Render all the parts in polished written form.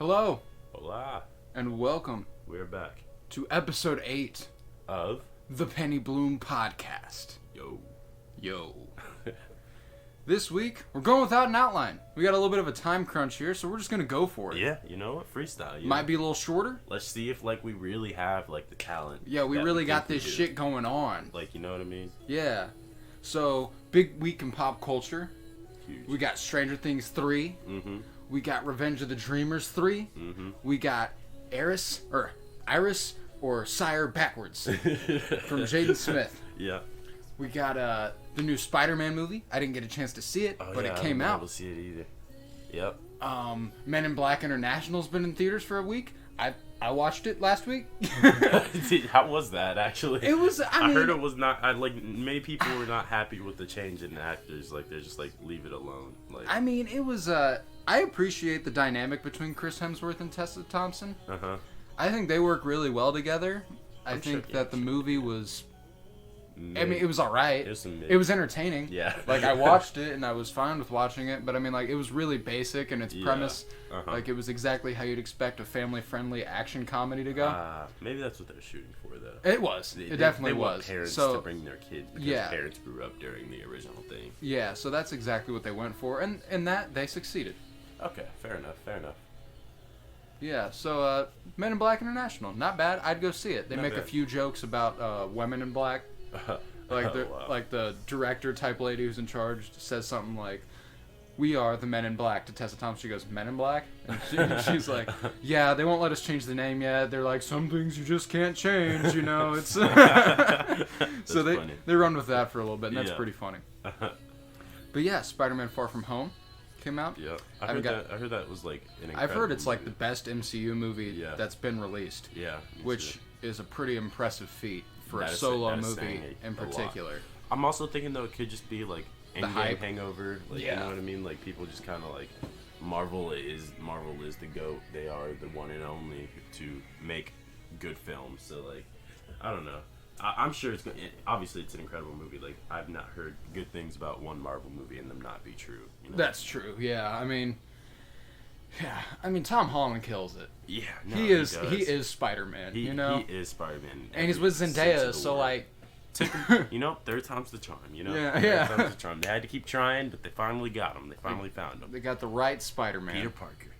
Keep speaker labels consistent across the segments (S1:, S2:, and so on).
S1: Hello,
S2: Hola.
S1: and welcome
S2: We're back.
S1: to episode 8
S2: Of
S1: the Penny Bloom Podcast. Yo. This week, we're going without an outline. We got a little bit of a time crunch here, so we're just going to go for it.
S2: Yeah, you know what? Freestyle.
S1: Might be a little shorter.
S2: Let's see if, we really have, the talent.
S1: Yeah, we really got this shit going on.
S2: You know what I mean?
S1: Yeah. So, big week in pop culture.
S2: Huge.
S1: We got Stranger Things 3.
S2: Mm-hmm.
S1: We got Revenge of the Dreamers 3.
S2: Mm-hmm.
S1: We got ERYS, or Sire Backwards, from Jaden Smith.
S2: Yeah.
S1: We got the new Spider-Man movie. I didn't get a chance to see it, but it came out.
S2: I didn't able to see it either. Yep.
S1: Men in Black International's been in theaters for a week. I watched it last week.
S2: How was that, actually?
S1: It was,
S2: I heard it was not, many people were not happy with the change in actors. They're just leave it alone.
S1: It was, I appreciate the dynamic between Chris Hemsworth and Tessa Thompson.
S2: Uh-huh.
S1: I think they work really well together. I think that the movie was... it was alright. It was entertaining.
S2: Yeah.
S1: I watched it and I was fine with watching it, but it was really basic in its premise.
S2: Uh-huh.
S1: It was exactly how you'd expect a family-friendly action comedy to go.
S2: Maybe that's what they're shooting for, though.
S1: It was. It definitely
S2: they
S1: was.
S2: Want parents to bring their kids because parents grew up during the original thing.
S1: Yeah, so that's exactly what they went for, and in that, they succeeded.
S2: Okay, fair enough.
S1: Yeah, so Men in Black International, not bad. I'd go see it. They
S2: Not
S1: make
S2: bad.
S1: a few jokes about women in black. Wow. The director type lady who's in charge says something like, "We are the Men in Black." To Tessa Thompson, she goes, "Men in Black?" And she's like, "Yeah, they won't let us change the name yet. They're like, some things you just can't change, It's so they run with that for a little bit, and that's pretty funny. But yeah, Spider-Man: Far From Home came out.
S2: Yeah, I heard that was an incredible
S1: I've heard it's
S2: movie.
S1: the best MCU movie that's been released.
S2: Yeah,
S1: which is a pretty impressive feat for a solo movie in particular.
S2: I'm also thinking though it could just be Endgame hangover. You know what I mean? People just kind of Marvel is the GOAT. They are the one and only to make good films. So I don't know. I'm sure obviously it's an incredible movie. I've not heard good things about one Marvel movie and them not be true.
S1: That's true. Yeah, Tom Holland kills it.
S2: Yeah,
S1: he is Spider-Man.
S2: He is Spider-Man,
S1: and he's with Zendaya. So
S2: third time's the charm.
S1: Yeah.
S2: Third time's the charm. They had to keep trying, but they finally got him. They finally found him.
S1: They got the right Spider-Man.
S2: Peter Parker.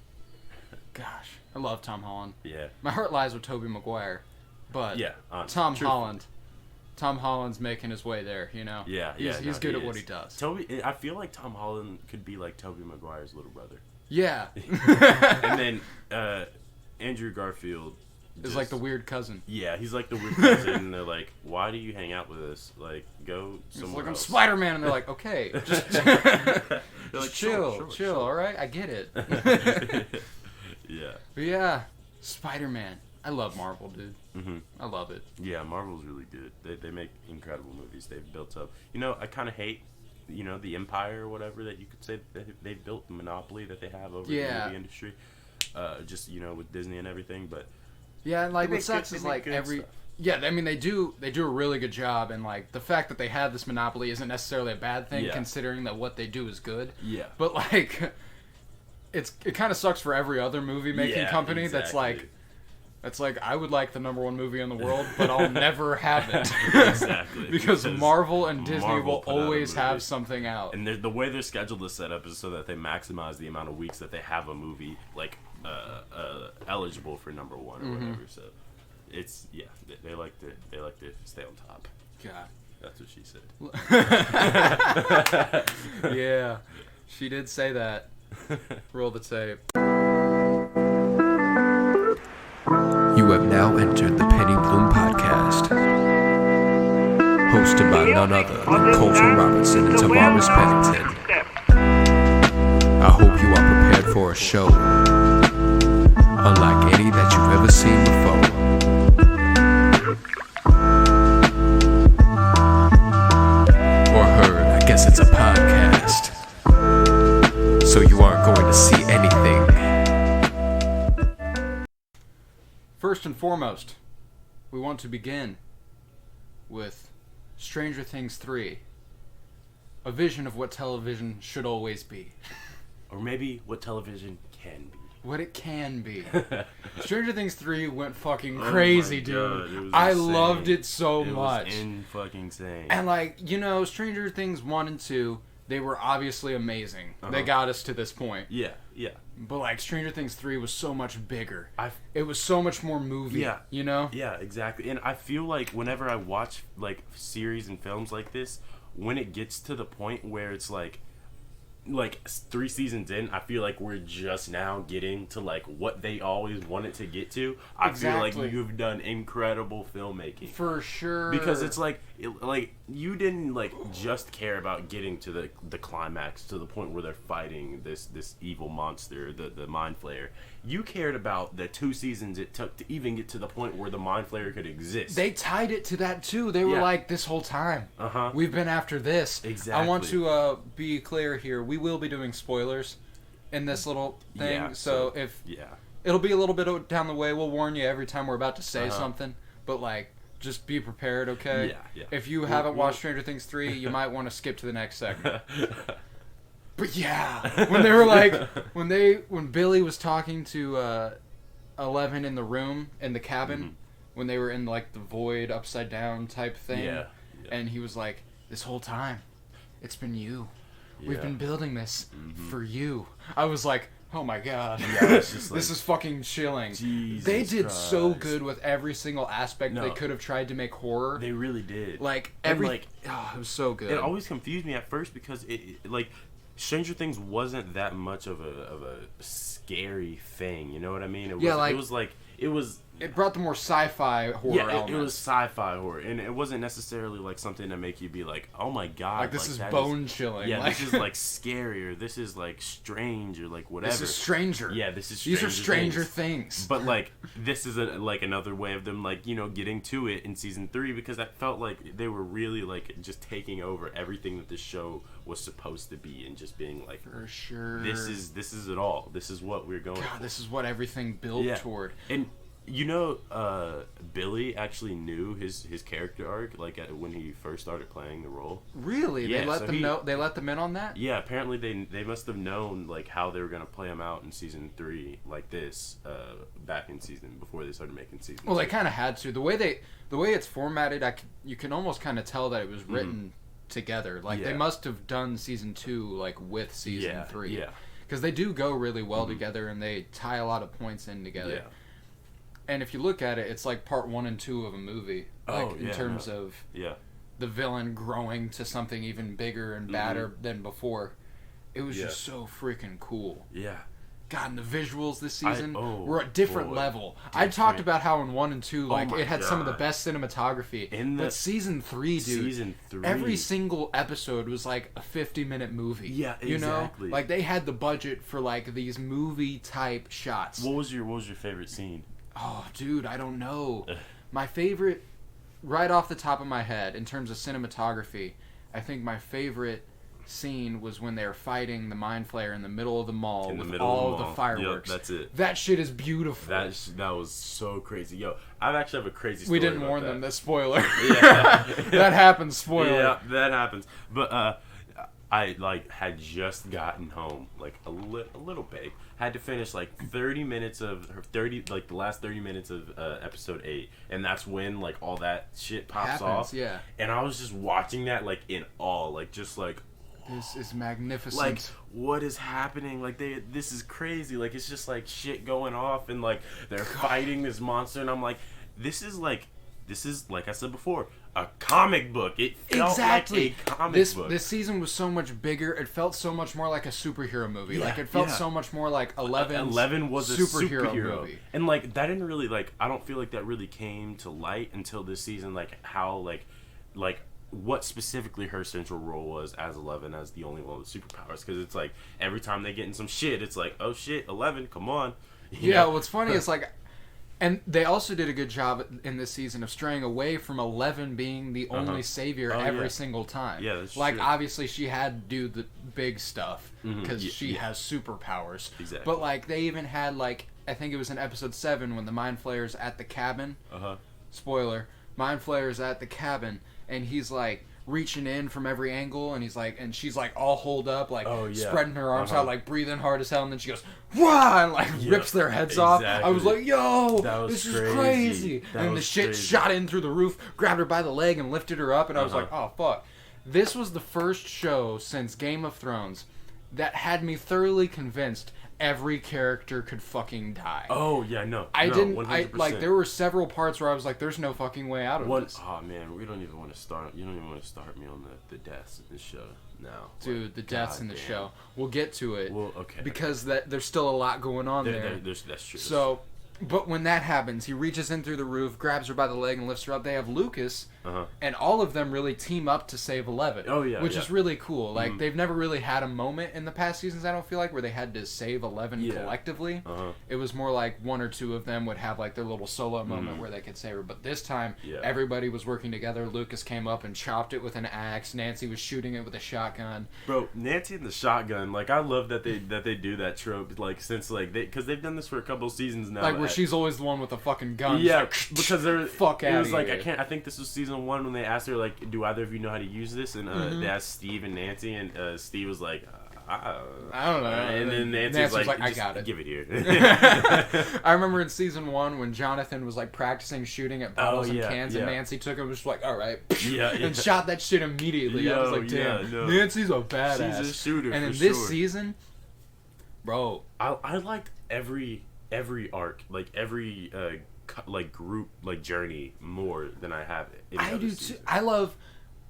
S1: Gosh, I love Tom Holland.
S2: Yeah.
S1: My heart lies with Tobey Maguire. But
S2: Tom
S1: Holland's making his way there,
S2: Yeah,
S1: he's good at what he does.
S2: I feel like Tom Holland could be like Tobey Maguire's little brother.
S1: Yeah.
S2: And then Andrew Garfield
S1: is the weird cousin.
S2: Yeah, he's the weird cousin, and they're like, "Why do you hang out with us? Go somewhere else."
S1: I'm Spider-Man, and they're like, "Okay, just chill, sure. All right, I get it."
S2: Yeah.
S1: But yeah, Spider-Man. I love Marvel, dude.
S2: Mm-hmm.
S1: I love it.
S2: Yeah, Marvel's really good. They make incredible movies. They've built up. I kind of hate, the empire or whatever that you could say that they've built, the monopoly that they have over the movie industry. Just with Disney and everything, but
S1: yeah, and what sucks is every stuff. Yeah, they do a really good job, and the fact that they have this monopoly isn't necessarily a bad thing, considering that what they do is good.
S2: Yeah,
S1: but it kind of sucks for every other movie making company
S2: exactly.
S1: that's I would like the #1 movie in the world, but I'll never have it.
S2: Exactly.
S1: because Marvel and Disney will always have something out.
S2: And the way their schedule is set up is so that they maximize the amount of weeks that they have a movie eligible for #1 or whatever. So it's they like to stay on top.
S1: God,
S2: that's what she said.
S1: Yeah, she did say that. Roll the tape.
S3: You have now entered the Penny Bloom Podcast, hosted by none other than Colton Robinson and Tavares Pennington. I hope you are prepared for a show unlike any that you've ever seen before. Or heard, I guess it's a podcast, so you aren't going to see anything.
S1: First and foremost, we want to begin with Stranger Things 3, a vision of what television should always be.
S2: Or maybe what television can be.
S1: what it can be. Stranger Things 3 went fucking crazy, dude.
S2: God, it was
S1: I
S2: insane.
S1: loved it so much.
S2: It was fucking insane.
S1: And like, you know, Stranger Things 1 and 2, they were obviously amazing. They got us to this point.
S2: Yeah, yeah.
S1: But like, Stranger Things 3 was so much bigger. It was so much more movie, you know?
S2: Yeah, exactly. And I feel like whenever I watch like series and films like this, when it gets to the point where it's like 3 seasons in, I feel like we're just now getting to like what they always wanted to get to. I feel like you've done incredible filmmaking
S1: for sure,
S2: because it's like you didn't like just care about getting to the climax, to the point where they're fighting this evil monster, the Mind Flayer. You cared about the 2 seasons it took to even get to the point where the Mind Flayer could exist.
S1: They tied it to that too. They were like, this whole time we've been after this.
S2: Exactly.
S1: I want to be clear here. We will be doing spoilers in this little thing.
S2: Yeah,
S1: so it'll be a little bit down the way. We'll warn you every time we're about to say something. But like, just be prepared, okay?
S2: Yeah, yeah.
S1: If you haven't watched Stranger Things 3, you might want to skip to the next segment. But yeah, when they were like, when Billy was talking to 11 in the room, in the cabin, when they were in like the void upside down type thing, and he was like, this whole time, it's been you. We've been building this for you. I was like, oh my god.
S2: Yeah, it's just like,
S1: this is fucking chilling.
S2: Jesus
S1: they did
S2: Christ.
S1: So good with every single aspect they could have tried to make horror.
S2: They really did.
S1: Like, it was so good.
S2: It always confused me at first because it like, Stranger Things wasn't that much of a scary thing, you know what I mean? It
S1: brought the more sci-fi horror elements.
S2: It was sci-fi horror, and it wasn't necessarily like something to make you be like, oh my god,
S1: like this is bone chilling.
S2: Yeah, this is like scary, or this is like strange, or like whatever.
S1: This is stranger.
S2: Yeah, this is
S1: these are stranger things.
S2: But like, this is like another way of them like, you know, getting to it in season 3, because I felt like they were really like just taking over everything that this show was supposed to be, and just being like,
S1: for sure,
S2: this is it all. This is what we're going for.
S1: This is what everything built toward.
S2: And you know, Billy actually knew his character arc, like when he first started playing the role.
S1: Really?
S2: Yeah,
S1: they let them know. They let them in on that.
S2: Yeah, apparently they must have known like how they were gonna play him out in season 3 like this, back in season before they started making season.
S1: Well,
S2: 2.
S1: they kind of had to. The way it's formatted, you can almost kind of tell that it was written together. Like they must have done season 2 like with season 3.
S2: Yeah.
S1: Because they do go really well together, and they tie a lot of points in together.
S2: Yeah.
S1: And if you look at it, it's like part 1 and 2 of a movie. Like, in terms of the villain growing to something even bigger and badder than before. It was just so freaking cool.
S2: Yeah.
S1: God, and the visuals this season were a different level. I talked about how in 1 and 2, like, it had some of the best cinematography. But season 3, dude, every single episode was like a 50-minute movie.
S2: Yeah, exactly.
S1: You know? Like, they had the budget for, like, these movie-type shots.
S2: What was your favorite scene?
S1: Oh, dude, I don't know. My favorite, right off the top of my head, in terms of cinematography, I think my favorite scene was when they were fighting the Mind Flayer in the middle of the mall with all the fireworks.
S2: Yep, that's it.
S1: That shit is beautiful.
S2: That was so crazy. Yo, I actually have a crazy
S1: We
S2: story.
S1: didn't warn them. That spoiler.
S2: Yeah.
S1: That happens. Spoiler.
S2: Yeah, that happens. But I like had just gotten home, like a little big. Had to finish like 30 minutes of the last 30 minutes of episode 8, and that's when like all that shit pops off.
S1: Yeah.
S2: And I was just watching that like in awe, like just like,
S1: this is magnificent.
S2: Like, what is happening? Like, this is crazy. Like, it's just like shit going off, and like they're fighting this monster, and I'm like, this is like I said before, a comic book. It felt like a comic book.
S1: This season was so much bigger. It felt so much more like a superhero movie. Like, it felt so much more like 11 was a superhero movie.
S2: And like, that didn't really like, I don't feel like that really came to light until this season, like how like what specifically her central role was as 11, as the only one with superpowers. Because it's like every time they get in some shit, it's like, oh shit, 11, come on. You know?
S1: What's funny is like, and they also did a good job in this season of straying away from 11 being the only savior every single time.
S2: Yeah, that's
S1: like,
S2: true.
S1: obviously she had to do the big stuff because she has superpowers.
S2: Exactly.
S1: But like, they even had like, I think it was in episode 7 when the Mind Flayer's at the cabin. Spoiler: Mind Flayer's at the cabin, and he's like reaching in from every angle, and he's like, and she's like all holed up, like spreading her arms out, like breathing hard as hell, and then she goes, "Wah!" and like rips their heads off. I was like, "Yo, this is crazy!" And then the shit shot in through the roof, grabbed her by the leg, and lifted her up, and I was like, "Oh fuck!" This was the first show since Game of Thrones that had me thoroughly convinced every character could fucking die.
S2: Oh yeah, no.
S1: I didn't.
S2: 100%.
S1: I like. There were several parts where I was like, "There's no fucking way out of this."
S2: Oh man, we don't even want to start. You don't even want to start me on the deaths in this show now.
S1: Dude,
S2: like,
S1: the deaths in the show. We'll get to it.
S2: Well, okay.
S1: Because there's still a lot going on there.
S2: That's true.
S1: So, but when that happens, he reaches in through the roof, grabs her by the leg, and lifts her up. They have Lucas, and all of them really team up to save 11.
S2: Oh yeah,
S1: which is really cool. Like they've never really had a moment in the past seasons. I don't feel like where they had to save 11 collectively. It was more like one or two of them would have like their little solo moment where they could save her. But this time, everybody was working together. Lucas came up and chopped it with an axe. Nancy was shooting it with a shotgun.
S2: Bro, Nancy and the shotgun. Like I love that they do that trope. Like since like because they've done this for a couple seasons now.
S1: Like where she's always the one with a fucking gun.
S2: Yeah,
S1: like,
S2: because there
S1: fuck out.
S2: It was like I think this was season 1 when they asked her like, "Do either of you know how to use this?" And they asked Steve and Nancy, and Steve was like, I
S1: don't know.
S2: And then Nancy was like,
S1: "I got it.
S2: Give it here."
S1: I remember in season 1 when Jonathan was like practicing shooting at bottles and cans, and Nancy took him, was like, "All right," and shot that shit immediately. I was like, "Damn, Nancy's a badass."
S2: She's a shooter.
S1: And in
S2: for
S1: this
S2: sure.
S1: season, bro,
S2: I liked every arc, like every like group like journey more than I have in the
S1: I
S2: other
S1: do
S2: seasons.
S1: too.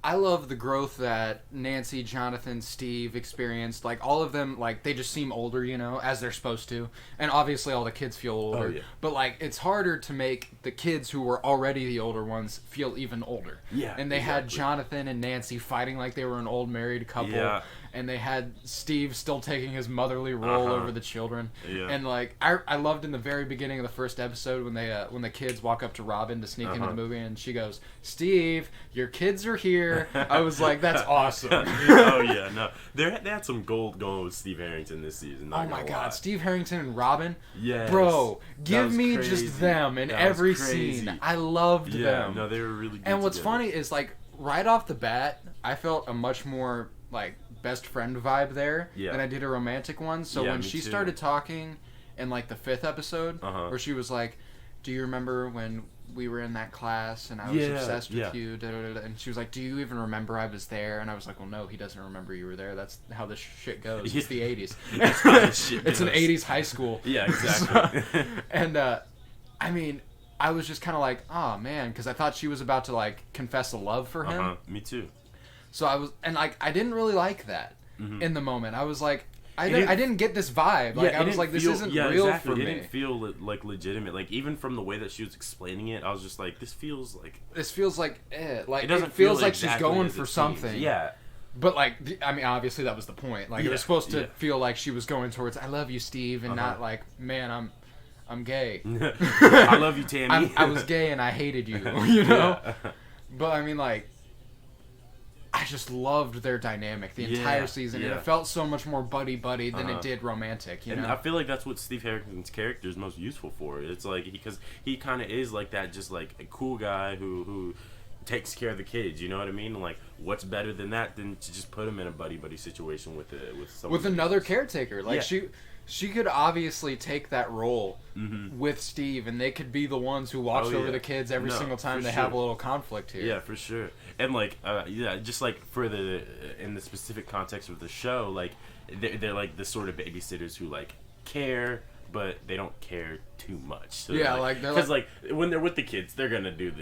S1: I love the growth that Nancy, Jonathan, Steve experienced. Like, all of them, like, they just seem older, you know, as they're supposed to. And obviously all the kids feel older.
S2: Oh, yeah.
S1: But, like, it's harder to make the kids who were already the older ones feel even older.
S2: Yeah,
S1: And they had Jonathan and Nancy fighting like they were an old married couple.
S2: Yeah.
S1: And they had Steve still taking his motherly role over the children.
S2: Yeah.
S1: And, like, I loved in the very beginning of the first episode when the kids walk up to Robin to sneak into the movie, and she goes, "Steve, your kids are here." I was like, that's awesome.
S2: Oh yeah, no, they had some gold going with Steve Harrington this season.
S1: Oh my god, Steve Harrington and Robin.
S2: Yes.
S1: Bro, give me
S2: crazy.
S1: just them in every scene. I loved them.
S2: No, they were really good.
S1: And what's
S2: together.
S1: funny is, like, right off the bat, I felt a much more like best friend vibe there than I did a romantic one. So when she started talking in like the 5th episode, where she was like, "Do you remember when we were in that class and I was obsessed with you?" Da, da, da, da. And she was like, "Do you even remember I was there?" And I was like, "Well, no, he doesn't remember you were there. That's how this shit goes. It's the 80s. It's an 80s high school."
S2: Yeah, exactly.
S1: So, and I mean, I was just kind of like, "Oh man," because I thought she was about to like confess a love for him.
S2: Me too.
S1: So I was, and like, I didn't really like that in the moment. I was like, I didn't get this vibe. Like, I was like, this isn't real for me.
S2: It didn't feel like legitimate. Like, even from the way that she was explaining it, I was just like, this feels like
S1: like
S2: it doesn't
S1: it feels
S2: feel
S1: like
S2: exactly
S1: she's going
S2: as
S1: for
S2: it
S1: something.
S2: seems. Yeah.
S1: But like, I mean, obviously that was the point. Like, it was supposed to feel like she was going towards, "I love you, Steve," and not like, "Man, I'm gay."
S2: I love you, Tammy.
S1: I was gay and I hated you. You know. But I mean, like, I just loved their dynamic the entire season, and it felt so much more buddy-buddy than it did romantic, you know?
S2: I feel like that's what Steve Harrington's character is most useful for. It's like, because he kind of is like that, just like a cool guy who takes care of the kids, you know what I mean? Like, what's better than that than to just put him in a buddy-buddy situation with someone
S1: with another caretaker. Like, she could obviously take that role with Steve, and they could be the ones who watch over the kids every single time they have a little conflict here.
S2: Yeah, for sure. And like, just like in the specific context of the show, like they're like the sort of babysitters who like care, but they don't care too much. So because like when they're with the kids, they're gonna do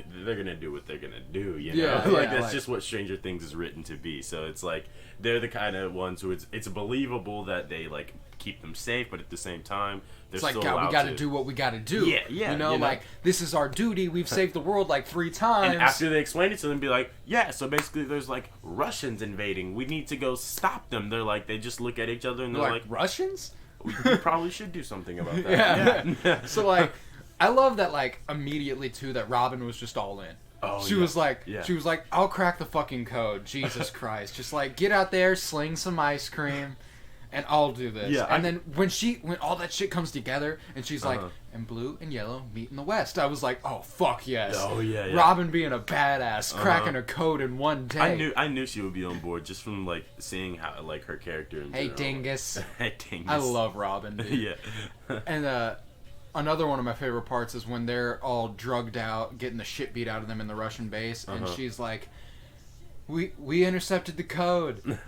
S2: what they're gonna do. You know, that's just what Stranger Things is written to be. So it's like they're the kind of ones who it's believable that they like keep them safe, but at the same time,
S1: it's like, God, we got to do what we got to do.
S2: Yeah.
S1: You know, like, this is our duty. We've saved the world like 3 times.
S2: And after they explain it to them, be like, yeah, so basically there's like Russians invading. We need to go stop them. They're like, they just look at each other and they're like,
S1: Russians?
S2: We probably should do something about that.
S1: Yeah. So like, I love that, like, immediately too, that Robin was just all in. She was like, I'll crack the fucking code. Jesus Christ. Just like, get out there, sling some ice cream. and I'll do this.
S2: Yeah,
S1: and then when all that shit comes together, and she's like, and blue and yellow meet in the west. I was like, oh fuck yes.
S2: Oh yeah.
S1: Robin being a badass, cracking a code in one day.
S2: I knew she would be on board just from like seeing how like her character.
S1: Hey dingus.
S2: Hey dingus.
S1: I love Robin, dude.
S2: Yeah.
S1: And another one of my favorite parts is when they're all drugged out, getting the shit beat out of them in the Russian base, and she's like, we intercepted the code.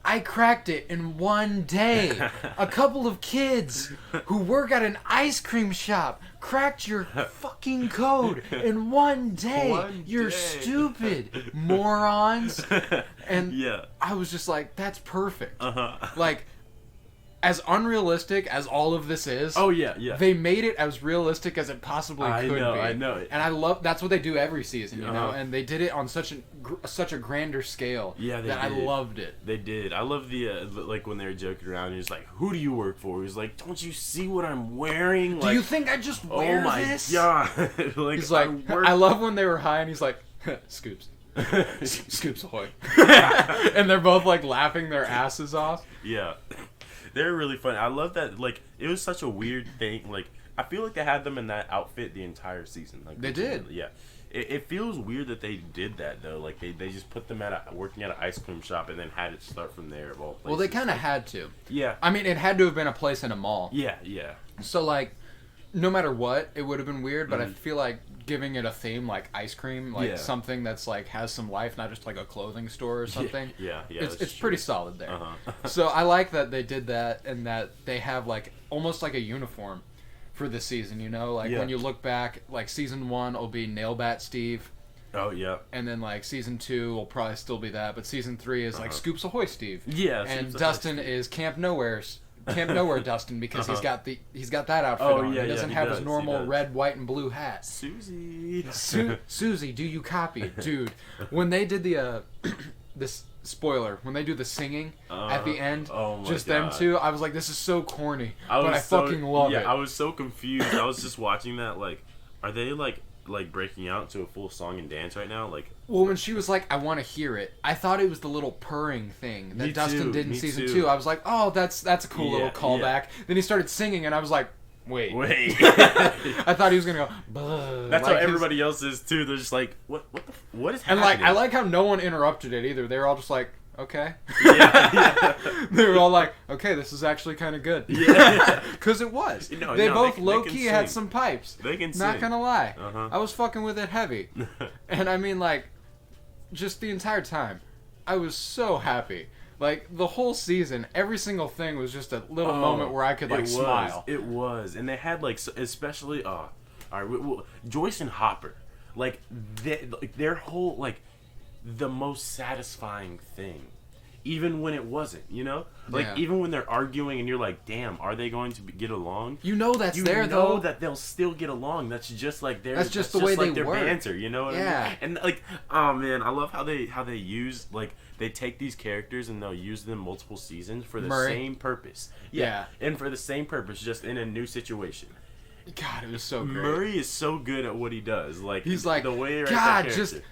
S1: I cracked it in one day. A couple of kids who work at an ice cream shop cracked your fucking code in one day. You're stupid, morons. And I was just like, that's perfect. Like, as unrealistic as all of this is, they made it as realistic as it possibly could be.
S2: I know.
S1: And I love that's what they do every season, you know. And they did it on such a grander scale.
S2: Yeah,
S1: that I loved it.
S2: They did. I love the like when they were joking around. He was like, "Who do you work for?" He was like, "Don't you see what I'm wearing?
S1: Do you think I just wear this?"
S2: Oh my god! Like,
S1: he's like, I love when they were high, and he's like, "Scoops." Scoops ahoy. And they're both like laughing their asses off.
S2: Yeah. They're really funny. I love that. Like, it was such a weird thing. Like, I feel like they had them in that outfit the entire season. Like,
S1: they did.
S2: Yeah. It feels weird that they did that though. Like they just put them working at an ice cream shop and then had it start from there of all places.
S1: Well, they kind of had to.
S2: Yeah.
S1: I mean, it had to have been a place in a mall.
S2: Yeah, yeah.
S1: So like, no matter what, it would have been weird. But I feel like giving it a theme like ice cream, like something that's like has some life, not just like a clothing store or something.
S2: Yeah.
S1: It's pretty solid there. So I like that they did that and that they have like almost like a uniform for this season, you know? Like when you look back, like season 1 will be Nailbat Steve.
S2: Oh yeah.
S1: And then like season 2 will probably still be that, but season 3 is like Scoops Ahoy Steve.
S2: Yeah.
S1: And Dustin is Camp Nowhere Dustin because he's got that outfit on. He doesn't have his normal red, white, and blue hat.
S2: Susie.
S1: Susie, do you copy, dude? When they did this spoiler, when they do the singing at the end, just them two, I was like, this is so corny, but I fucking love it.
S2: Yeah, I was so confused. I was just watching that, like, are they like breaking out to a full song and dance right now? Like,
S1: well, when she was like, I want to hear it, I thought it was the little purring thing that Dustin did in season 2. I was like, oh, that's a cool little callback. Yeah. Then he started singing, and I was like, wait. I thought he was gonna go. Buh.
S2: That's like how everybody else is too. They're just like, what is happening?
S1: And like, I like how no one interrupted it either. They were all just like, okay.
S2: Yeah.
S1: They were all like, okay, this is actually kind of good.
S2: Yeah.
S1: Because it was.
S2: No,
S1: they both low-key had some pipes.
S2: They can sing.
S1: Not gonna lie. I was fucking with it heavy. And I mean, like, just the entire time, I was so happy. Like, the whole season, every single thing was just a little moment where I could, like, smile.
S2: It was. And they had, like, especially, all right, Joyce and Hopper. Like, their whole, like, the most satisfying thing. Even when it wasn't, you know? Like, even when they're arguing and you're like, damn, are they going to get along?
S1: You know that's
S2: though. You know that they'll still get along. That's just like
S1: that's just the way they
S2: their
S1: work.
S2: Banter, you know what I mean? And, like, oh, man, I love how they use, like, they take these characters and they'll use them multiple seasons for the same purpose. Yeah. And for the same purpose, just in a new situation.
S1: God, it was so great.
S2: Murray is so good at what he does. Like,
S1: he's like,
S2: the way right
S1: God, just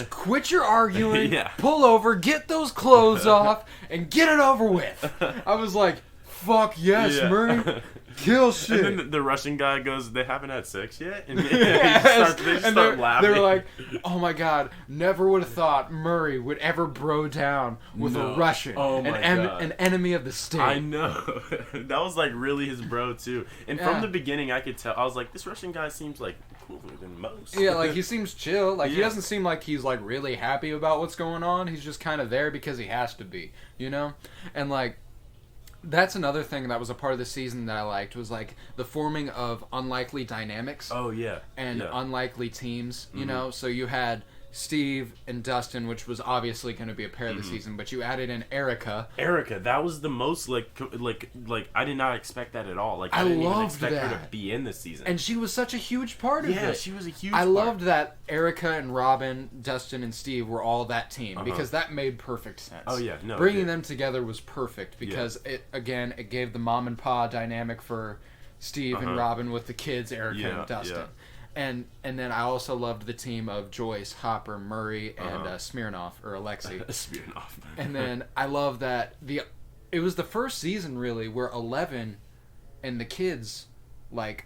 S1: quit your arguing, pull over, get those clothes off, and get it over with. I was like, fuck yes, Murray. Kill shit.
S2: And then the Russian guy goes, they haven't had sex yet? And they start laughing.
S1: They were like, oh my god, never would have thought Murray would ever bro down with a Russian.
S2: Oh my god.
S1: An enemy of the state.
S2: I know. That was like really his bro too. And from the beginning I could tell, I was like, this Russian guy seems like cooler than most.
S1: Yeah, like he seems chill. Like he doesn't seem like he's like really happy about what's going on. He's just kind of there because he has to be, you know? And like, that's another thing that was a part of the season that I liked was like the forming of unlikely dynamics.
S2: Oh yeah.
S1: And unlikely teams, you know? So you had Steve and Dustin, which was obviously going to be a pair of the season, but you added in Erica.
S2: That was the most like I did not expect that at all. Like I didn't even expect her to be in this season.
S1: And she was such a huge part of it.
S2: Yeah, she was a huge part.
S1: I loved that Erica and Robin, Dustin and Steve were all that team because that made perfect sense.
S2: Oh yeah, no.
S1: Bringing them together was perfect because it gave the mom and pa dynamic for Steve and Robin with the kids, Erica and Dustin. Yeah. And then I also loved the team of Joyce, Hopper, Murray, and Smirnoff, or Alexei.
S2: Smirnoff.
S1: And then I love that it was the first season really where 11 and the kids like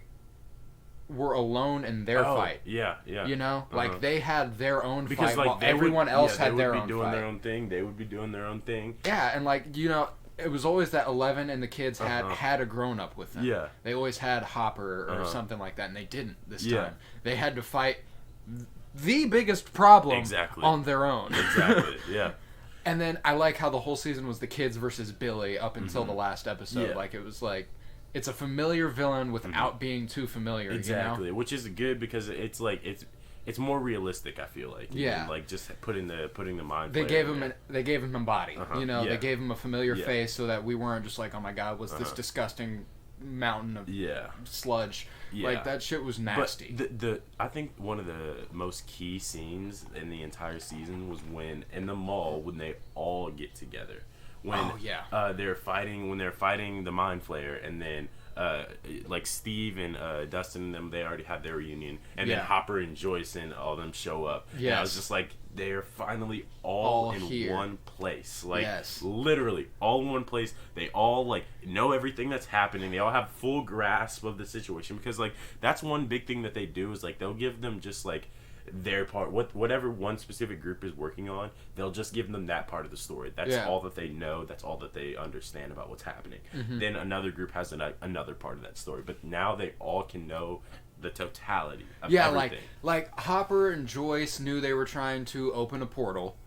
S1: were alone in their fight.
S2: Yeah.
S1: You know, like they had their own
S2: because
S1: fight
S2: like
S1: while everyone else had their own fight.
S2: They would be doing their own thing. They would be doing their own thing.
S1: Yeah, and like you know, it was always that 11 and the kids had a grown up with them.
S2: Yeah.
S1: They always had Hopper or something like that, and they didn't this time. They had to fight the biggest problem on their own.
S2: Exactly. Yeah.
S1: And then I like how the whole season was the kids versus Billy up until the last episode.
S2: Yeah.
S1: Like it was like it's a familiar villain without being too familiar.
S2: Exactly,
S1: you know?
S2: which is good because it's like it's more realistic. I feel like like just putting the mind.
S1: They gave him a body. You know,
S2: Yeah.
S1: they gave him a familiar face so that we weren't just like, oh my god, what's this disgusting mountain of sludge?
S2: Yeah.
S1: Like that shit was nasty.
S2: But I think one of the most key scenes in the entire season was when in the mall when they all get together. When they're fighting the Mind Flayer, and then like Steve and Dustin and them, they already had their reunion, and then Hopper and Joyce and all them show up. Yeah, and I was just like, they're finally all in
S1: here.
S2: One place, like literally all in one place. They all like know everything that's happening. They all have full grasp of the situation, because like that's one big thing that they do is like they'll give them just like their part, whatever one specific group is working on, they'll just give them that part of the story. That's all that they know. That's all that they understand about what's happening. Then another group has another part of that story. But now they all can know the totality of everything.
S1: like Hopper and Joyce knew they were trying to open a portal.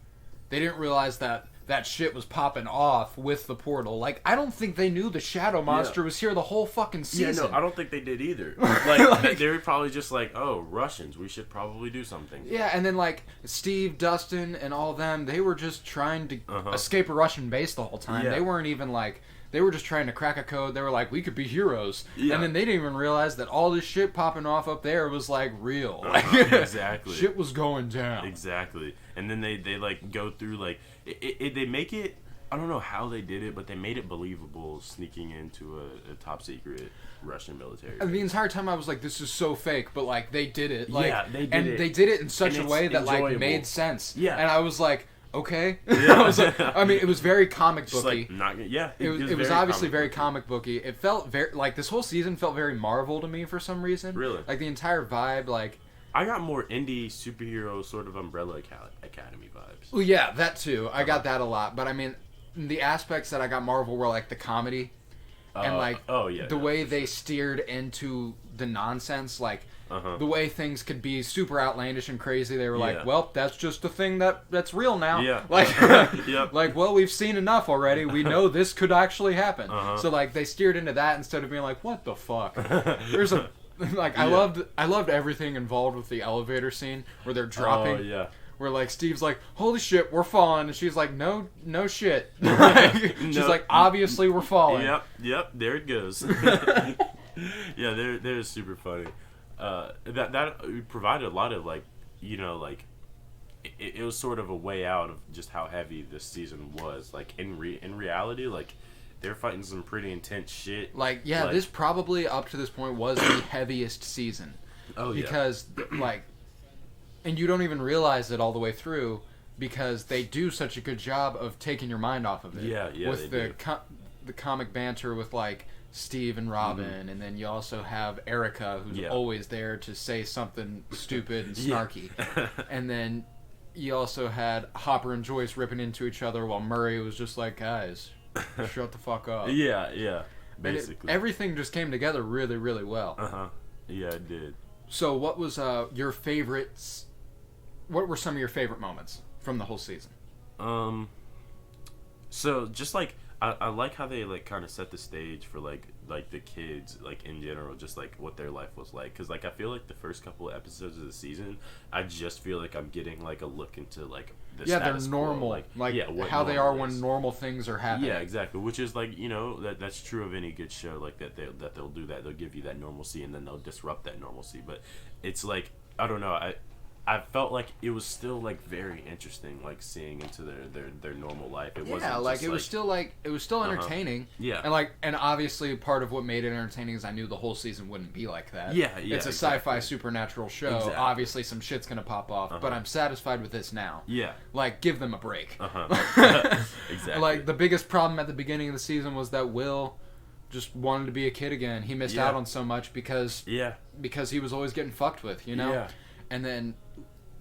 S1: They didn't realize that shit was popping off with the portal. Like, I don't think they knew the shadow monster was here the whole fucking season.
S2: Yeah, no, I don't think they did either. Like, they were probably just like, oh, Russians, we should probably do something.
S1: Yeah, and then, like, Steve, Dustin, and all them, they were just trying to escape a Russian base the whole time. Yeah. They weren't even, like, they were just trying to crack a code. They were like, we could be heroes. Yeah. And then they didn't even realize that all this shit popping off up there was, like, real.
S2: Exactly.
S1: Shit was going down.
S2: Exactly. And then they like, go through, like, they make it, I don't know how they did it, but they made it believable sneaking into a top secret Russian military.
S1: The entire time I was like, this is so fake, but like they did it. Like,
S2: they did it.
S1: They did it in such a way that
S2: enjoyable.
S1: Like made sense.
S2: Yeah.
S1: And I was like, okay.
S2: Yeah.
S1: I was like, I mean, it was very comic booky.
S2: Like,
S1: it was obviously very comic booky. It felt very like this whole season felt very Marvel to me for some reason.
S2: Really?
S1: Like the entire vibe, like.
S2: I got more indie superhero sort of Umbrella Academy vibes.
S1: Well, yeah, that too. I got that a lot. But I mean, the aspects that I got Marvel were like the comedy and like the way they steered into the nonsense, like the way things could be super outlandish and crazy. They were like, well, that's just a thing that's real now.
S2: Yeah.
S1: Like, like, well, we've seen enough already. We know this could actually happen. So like they steered into that instead of being like, what the fuck? There's a like I loved everything involved with the elevator scene where they're dropping.
S2: Oh yeah.
S1: Where like Steve's like, holy shit, we're falling, and she's like, no shit. She's like, obviously we're falling.
S2: Yep, there it goes. Yeah, they're super funny. That provided a lot of like, you know, like it was sort of a way out of just how heavy this season was. Like in reality, like. They're fighting some pretty intense shit.
S1: Like, yeah, this probably, up to this point, was the heaviest season.
S2: Oh, yeah.
S1: Because, like, and you don't even realize it all the way through, because they do such a good job of taking your mind off of it.
S2: Yeah,
S1: with the comic banter with, like, Steve and Robin, and then you also have Erica, who's always there to say something stupid and snarky. And then you also had Hopper and Joyce ripping into each other while Murray was just like, guys... shut the fuck up.
S2: Yeah, basically.
S1: Everything just came together really, really well.
S2: Yeah, it did.
S1: So what was your favorites? What were some of your favorite moments from the whole season?
S2: So just like I like how they like kind of set the stage for like the kids, like in general, just like what their life was like, because like I feel like the first couple of episodes of the season, I just feel like I'm getting like a look into like the status
S1: they're normal,
S2: quo,
S1: like how they are when normal things are happening.
S2: Yeah, exactly. Which is like, you know, that's true of any good show, like that they'll do that. They'll give you that normalcy and then they'll disrupt that normalcy. But it's like, I don't know, I felt like it was still like very interesting, like seeing into their normal life. It wasn't
S1: like
S2: just,
S1: it was still entertaining.
S2: Yeah,
S1: and obviously part of what made it entertaining is I knew the whole season wouldn't be like that.
S2: Yeah,
S1: it's a sci-fi supernatural show.
S2: Exactly.
S1: Obviously, some shit's gonna pop off, but I'm satisfied with this now.
S2: Yeah,
S1: like give them a break.
S2: Exactly.
S1: Like the biggest problem at the beginning of the season was that Will just wanted to be a kid again. He missed out on so much because he was always getting fucked with, you know?
S2: Yeah.
S1: And then,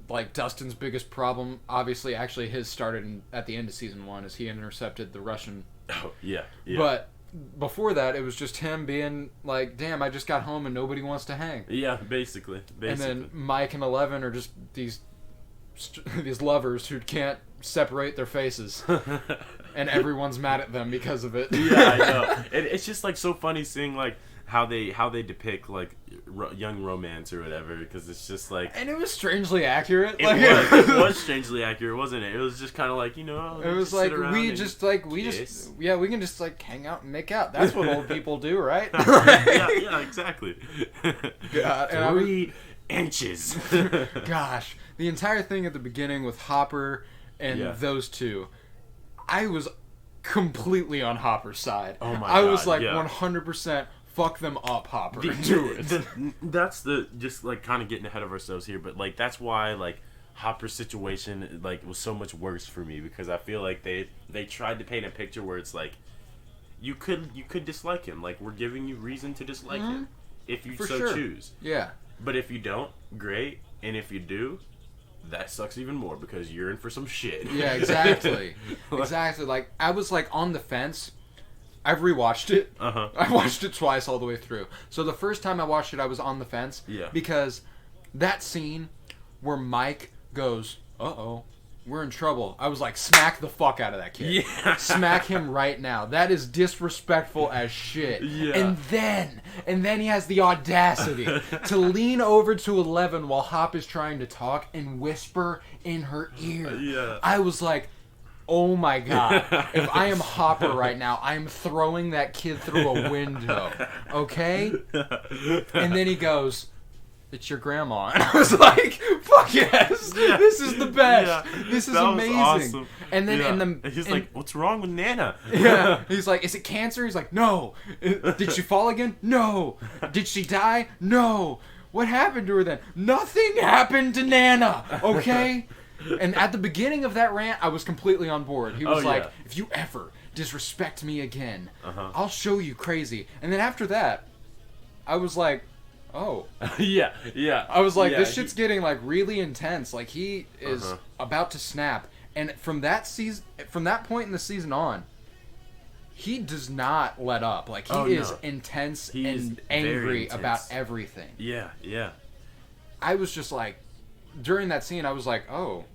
S1: like, Dustin's biggest problem, obviously, actually his started at the end of season 1, is he intercepted the Russian.
S2: Oh, yeah.
S1: But before that, it was just him being like, damn, I just got home and nobody wants to hang.
S2: Yeah, basically.
S1: And then Mike and Eleven are just these lovers who can't separate their faces. And everyone's mad at them because of it.
S2: Yeah, I know. It's just like so funny seeing like how they depict like young romance or whatever, because it's just like,
S1: and it was strangely accurate.
S2: It was strangely accurate, wasn't it? It was just kind of like, you know,
S1: it was like we can just like hang out and make out. That's what old people do, right?
S2: yeah, exactly.
S1: God,
S2: 3 inches.
S1: Gosh, the entire thing at the beginning with Hopper and those two, I was completely on Hopper's side.
S2: Oh my
S1: God, I
S2: God,
S1: was like 100% fuck them up, Hopper. Do it.
S2: That's the just like kind of getting ahead of ourselves here, but like that's why like Hopper's situation like was so much worse for me, because I feel like they tried to paint a picture where it's like you could dislike him, like we're giving you reason to dislike him if you choose.
S1: Yeah.
S2: But if you don't, great, and if you do, that sucks even more because you're in for some shit.
S1: Yeah, exactly. Exactly. Like, I was, like, on the fence. I've rewatched it. I watched it twice all the way through. So the first time I watched it, I was on the fence.
S2: Yeah.
S1: Because that scene where Mike goes, uh-oh, we're in trouble. I was like, smack the fuck out of that kid.
S2: Yeah.
S1: Smack him right now. That is disrespectful as shit.
S2: Yeah.
S1: And then he has the audacity to lean over to Eleven while Hop is trying to talk and whisper in her ear.
S2: Yeah.
S1: I was like, oh my God. If I am Hopper right now, I'm throwing that kid through a window. Okay? And then he goes, it's your grandma. And I was like, fuck yes. Yeah. This is the best. Yeah. This is amazing.
S2: Awesome.
S1: And then
S2: he's like, what's wrong with Nana?
S1: Yeah. He's like, is it cancer? He's like, no. Did she fall again? No. Did she die? No. What happened to her then? Nothing happened to Nana. Okay? And at the beginning of that rant, I was completely on board. He was like, if you ever disrespect me again, I'll show you crazy. And then after that, I was like, oh.
S2: Yeah.
S1: I was like, this shit's getting like really intense. Like he is about to snap. And from that point in the season on, he does not let up. Like he is intense and angry about everything.
S2: Yeah.
S1: I was just like, during that scene, I was like, oh.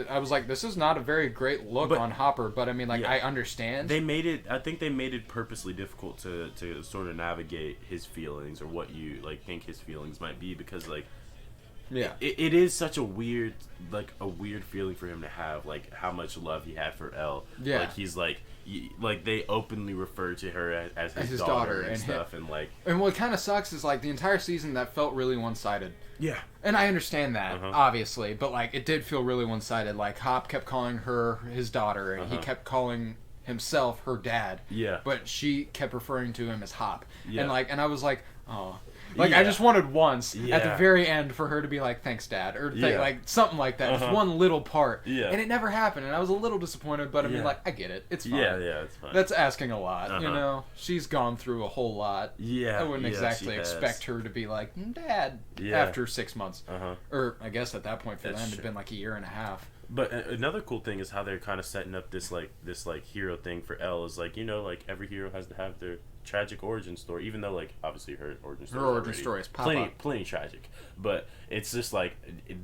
S1: I was like, this is not a very great look on Hopper, but I mean, like, I understand.
S2: I think they made it purposely difficult to sort of navigate his feelings, or what you, like, think his feelings might be, because, like, it is such a weird feeling for him to have, like, how much love he had for Elle.
S1: Yeah.
S2: Like, he's like they openly refer to her as his daughter and stuff, and like.
S1: And what kind of sucks is, like, the entire season that felt really one-sided.
S2: Yeah.
S1: And I understand that, obviously, but, like, it did feel really one-sided. Like, Hop kept calling her his daughter, and he kept calling himself her dad.
S2: Yeah.
S1: But she kept referring to him as Hop.
S2: Yeah.
S1: And I was like, oh. Like, I just wanted once, at the very end, for her to be like, thanks, Dad, or like, something like that. Just one little part.
S2: Yeah.
S1: And it never happened, and I was a little disappointed, but I mean, like, I get it. It's fine.
S2: Yeah, it's fine.
S1: That's asking a lot, you know? She's gone through a whole lot.
S2: Yeah.
S1: I wouldn't exactly expect her to be like, Dad, after 6 months. Or, I guess at that point for them, it'd been like a year and a half.
S2: But another cool thing is how they're kind of setting up this hero thing for Elle, is like, you know, like every hero has to have their tragic origin story, even though, like, obviously her origin story is plenty tragic, but it's just like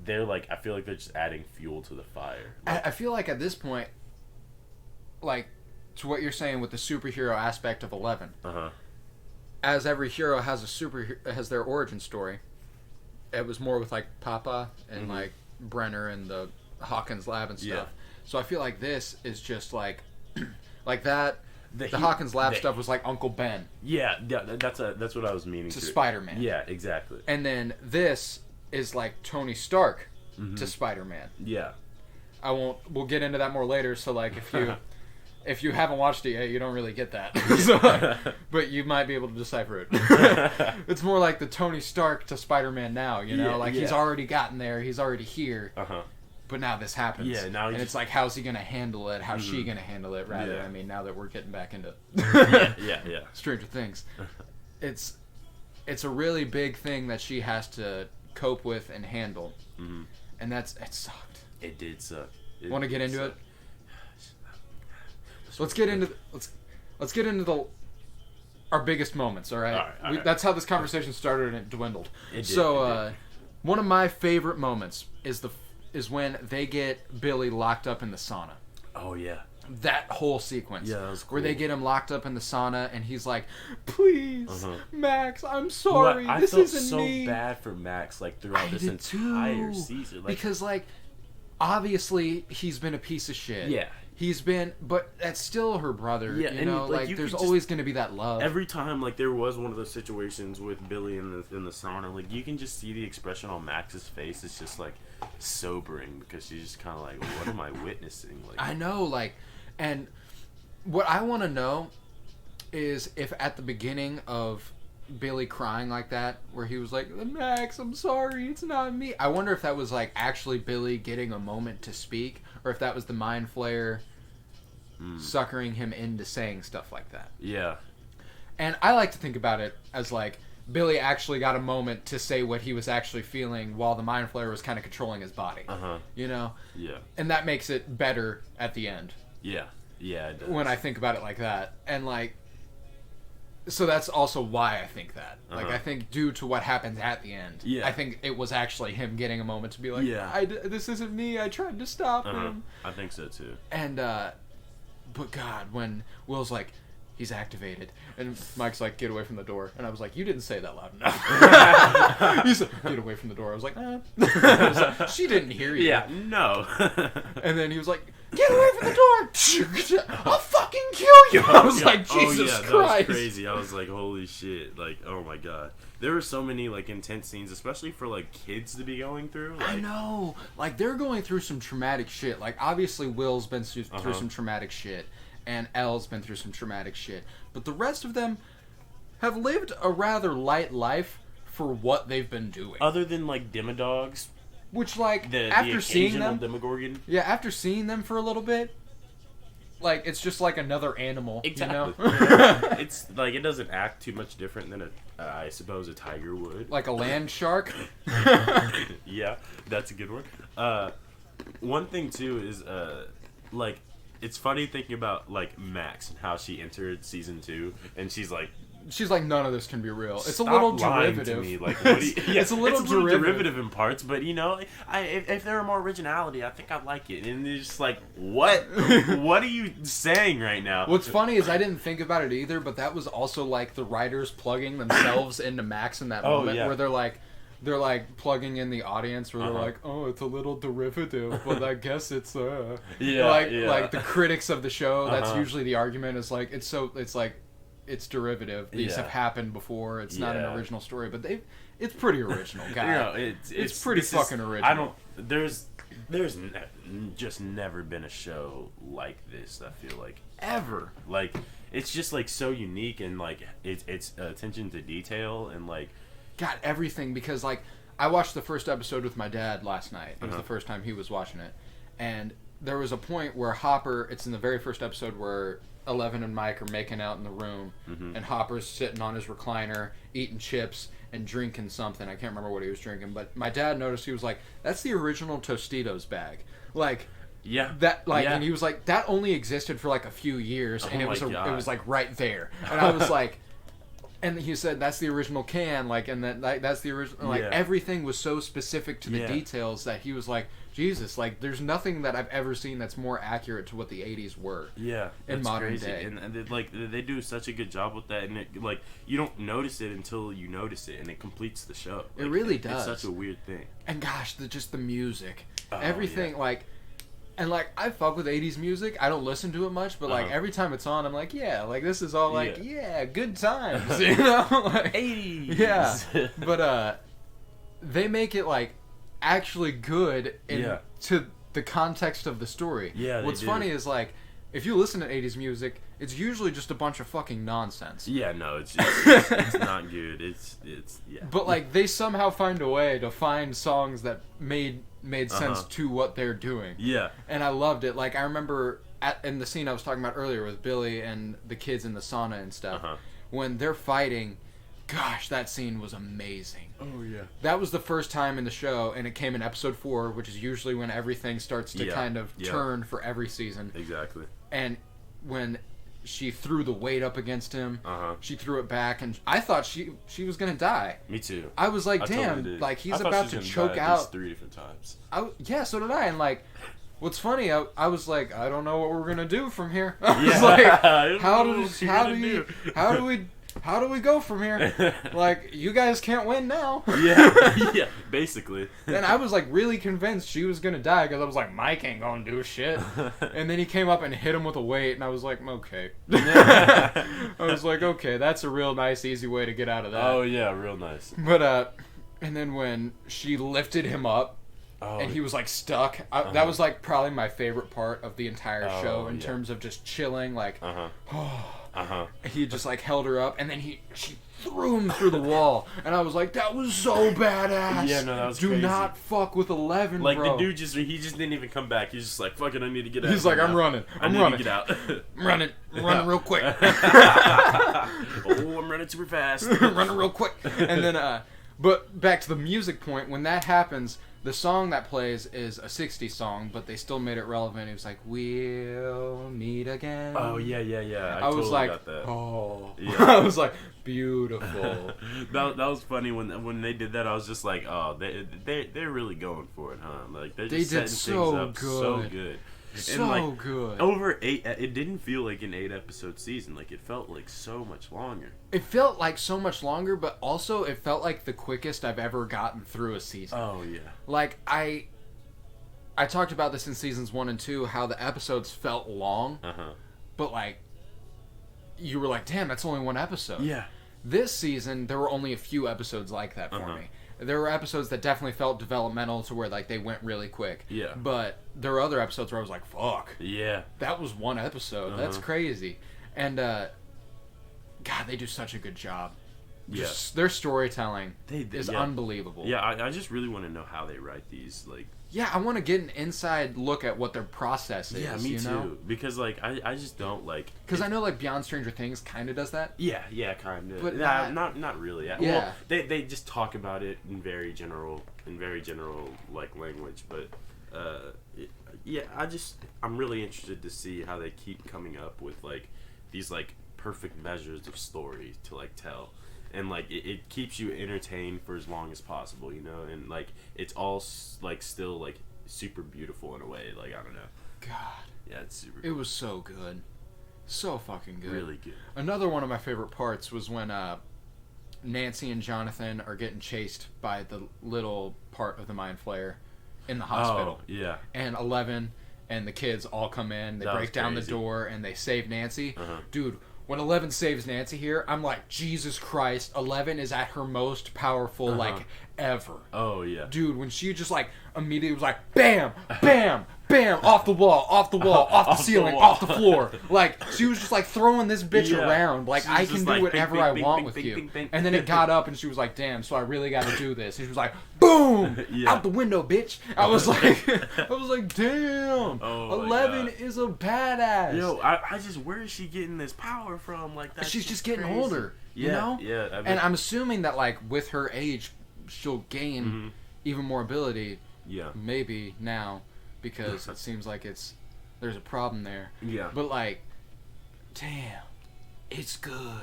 S2: they're like, I feel like they're just adding fuel to the fire.
S1: Like, I feel like at this point, like, to what you're saying with the superhero aspect of 11, as every hero has their origin story, it was more with, like, Papa and like Brenner and the Hawkins lab and stuff. So I feel like this is just like like that. The Hawkins lab stuff was like Uncle Ben.
S2: Yeah, that's what I was meaning.
S1: To Spider-Man.
S2: Yeah, exactly.
S1: And then this is like Tony Stark to Spider-Man.
S2: Yeah.
S1: We'll get into that more later. So like if you haven't watched it yet, you don't really get that. So, but you might be able to decipher it. It's more like the Tony Stark to Spider-Man now, you know? He's already gotten there. He's already here. But now this happens. Yeah, now and it's like, how's he going to handle it? How's she going to handle it? Rather, I mean, now that we're getting back into Stranger Things. It's a really big thing that she has to cope with and handle. And it sucked.
S2: It did suck.
S1: Want to get into it? So let's get into our biggest moments. All right. All right. That's how this conversation started, and it dwindled. One of my favorite moments is when they get Billy locked up in the sauna.
S2: Oh yeah.
S1: That whole sequence.
S2: Yeah, that was cool.
S1: Where they get him locked up in the sauna, and he's like, "Please, Max, I'm sorry. This isn't me."
S2: I felt so bad for Max, like throughout this entire season,
S1: because obviously he's been a piece of shit.
S2: Yeah.
S1: But that's still her brother. Yeah, you know, there's always going to be that love.
S2: Every time, there was one of those situations with Billy in the sauna, you can just see the expression on Max's face. It's just sobering, because she's just kind of like, what am I witnessing?
S1: I know, and what I want to know is if at the beginning of Billy crying like that, where he was like, "Max, I'm sorry, it's not me." I wonder if that was actually Billy getting a moment to speak, or if that was the Mind Flayer suckering him into saying stuff like that.
S2: Yeah.
S1: And I like to think about it as Billy actually got a moment to say what he was actually feeling while the Mind Flayer was kind of controlling his body. You know?
S2: Yeah.
S1: And that makes it better at the end.
S2: Yeah. Yeah, it does.
S1: When I think about it like that. And so that's also why I think that. I think due to what happens at the end, I think it was actually him getting a moment to be like, this isn't me, I tried to stop him.
S2: I think so too.
S1: And, but God, when Will's like, he's activated, and Mike's like, get away from the door. And I was like, you didn't say that loud enough. He said, get away from the door. I was like, I was like, she didn't hear you.
S2: Yeah, no.
S1: And then he was like, get away from the door. I'll fucking kill you. I was like, Jesus Christ.
S2: That was crazy. I was like, holy shit. Oh my God. There were so many intense scenes, especially for kids to be going through.
S1: I know. They're going through some traumatic shit. Obviously Will's been through some traumatic shit, and Elle's been through some traumatic shit. But the rest of them have lived a rather light life for what they've been doing.
S2: Other than Demodogs.
S1: Which after seeing them,
S2: Demogorgon.
S1: Yeah, after seeing them for a little bit, it's just another animal.
S2: Exactly.
S1: You know?
S2: It's it doesn't act too much different than I suppose a tiger would.
S1: Like a land shark.
S2: Yeah, that's a good one. One thing too is it's funny thinking about Max and how she entered season 2, and she's like,
S1: none of this can be real. It's a little derivative.
S2: To me.
S1: It's a little
S2: derivative in parts, but if there were more originality, I think I'd like it. And it's just what? What are you saying right now?
S1: What's funny is I didn't think about it either, but that was also the writers plugging themselves into Max in that moment, where they're plugging in the audience, where they're like, oh, it's a little derivative, but I guess it's the critics of the show. That's usually the argument is it's derivative. These have happened before. It's not an original story, but it's pretty original, guy. It's pretty fucking original.
S2: There's just never been a show like this, I feel
S1: ever.
S2: It's just so unique, and it's attention to detail, and
S1: got everything, because I watched the first episode with my dad last night. It was the first time he was watching it, and there was a point where Hopper, it's in the very first episode where Eleven and Mike are making out in the room, and Hopper's sitting on his recliner eating chips and drinking something. I can't remember what he was drinking, but my dad noticed. He was like, that's the original Tostitos bag. And he was like, that only existed for a few years, and it was right there. And I was like, and he said that's the original can, and that's the original. Everything was so specific to the details that he was like, Jesus, there's nothing that I've ever seen that's more accurate to what the 80s were.
S2: Yeah,
S1: in modern
S2: crazy.
S1: day.
S2: And they do such a good job with that, and it, you don't notice it until you notice it, and it completes the show.
S1: It really does.
S2: It's such a weird thing.
S1: And gosh, just the music, everything And I fuck with 80s music. I don't listen to it much, but every time it's on, I'm like, this is all good times, you know?
S2: 80s.
S1: Yeah. But they make it actually good to the context of the story.
S2: Yeah,
S1: What's funny is, like, if you listen to 80s music, it's usually just a bunch of fucking nonsense.
S2: Yeah, no, it's not good. It's yeah.
S1: But, like, they somehow find a way to find songs that made sense to what they're doing.
S2: Yeah.
S1: And I loved it. Like, I remember in the scene I was talking about earlier with Billy and the kids in the sauna and stuff, when they're fighting, gosh, that scene was amazing.
S2: Oh, yeah.
S1: That was the first time in the show, and it came in episode 4, which is usually when everything starts to kind of turn for every season.
S2: Exactly.
S1: And when she threw the weight up against him, she threw it back, and I thought she was gonna die.
S2: Me too.
S1: I was like, damn,
S2: totally
S1: like he's about to choke out.
S2: 3 different times.
S1: Yeah, so did I. And like, what's funny, I was like, I don't know what we're gonna do from here. I was like, how do we go from here? Like, you guys can't win now.
S2: Yeah, basically.
S1: And I was like really convinced she was gonna die because I was like, Mike ain't gonna do shit. And then he came up and hit him with a weight, and I was like, okay. I was like, okay, that's a real nice, easy way to get out of that.
S2: Oh yeah, real nice.
S1: But and then when she lifted him up, and he was like stuck, that was like probably my favorite part of the entire show in terms of just chilling, like. He just like held her up, and then she threw him through the wall, and I was like, that was so badass.
S2: Yeah, no, that was
S1: Do
S2: crazy.
S1: not fuck with 11,
S2: like,
S1: bro.
S2: the dude he just didn't even come back. He's just like, fuck it, I need to get out.
S1: He's like, I'm running.
S2: I need to get out.
S1: I'm running real quick.
S2: Oh, I'm running super fast.
S1: Running real quick. And then, but back to the music point, when that happens, the song that plays is a 60s song, but they still made it relevant. It was like, we'll meet again.
S2: Oh, yeah. I
S1: was
S2: totally
S1: like,
S2: got that.
S1: oh.
S2: Yeah.
S1: I was like, beautiful.
S2: that was funny when they did that. I was just like, oh, they're really going for it, huh? Like, they're just setting things up so good.
S1: So
S2: like,
S1: good.
S2: Over 8, it didn't feel like an 8-episode season. Like, it felt like so much longer.
S1: It felt like so much longer, but also it felt like the quickest I've ever gotten through a season.
S2: Oh yeah.
S1: Like I talked about this in seasons 1 and 2, how the episodes felt long, but like you were like, damn, that's only one episode.
S2: Yeah.
S1: This season, there were only a few episodes like that for me. There were episodes that definitely felt developmental to where like they went really quick.
S2: Yeah.
S1: But there were other episodes where I was like, fuck.
S2: Yeah.
S1: That was one episode. That's crazy. And God, they do such a good job. Just, their storytelling is unbelievable.
S2: Yeah, I just really want to know how they write these. Like,
S1: yeah, I want to get an inside look at what their process is.
S2: Yeah, me too. Because like I just don't like.
S1: Because I know like Beyond Stranger Things kind of does that.
S2: Yeah, kind of.
S1: But
S2: not really.
S1: Yeah.
S2: Well, they just talk about it in very general like language. But I'm really interested to see how they keep coming up with like these like perfect measures of story to like tell. And like it keeps you entertained for as long as possible, you know, and like it's all like still like super beautiful in a way. Like, I don't know.
S1: God.
S2: Yeah, it's super.
S1: It was so good, so fucking good.
S2: Really good.
S1: Another one of my favorite parts was when Nancy and Jonathan are getting chased by the little part of the Mind Flayer in the hospital.
S2: Oh, yeah.
S1: And 11 and the kids all come in. They break down the door and they save Nancy. Dude. When 11 saves Nancy here, I'm like, Jesus Christ, 11 is at her most powerful, like, ever.
S2: Oh, yeah.
S1: Dude, when she just, like, immediately was like, bam, bam, bam, off the wall, off the ceiling, off the floor. Like, she was just, like, throwing this bitch around. Like, I can do whatever I want with you. And then it got up and she was like, damn, so I really got to do this. And she was like, boom, out the window, bitch. I was like, damn, 11 is a badass.
S2: Yo, I just, where is she getting this power from? Like, that's
S1: she's just getting
S2: crazy.
S1: older, you know?
S2: Yeah. I mean,
S1: and I'm assuming that, like, with her age, she'll gain even more ability.
S2: Yeah.
S1: Maybe now, because it seems like there's a problem there.
S2: Yeah.
S1: But, like, damn, it's good.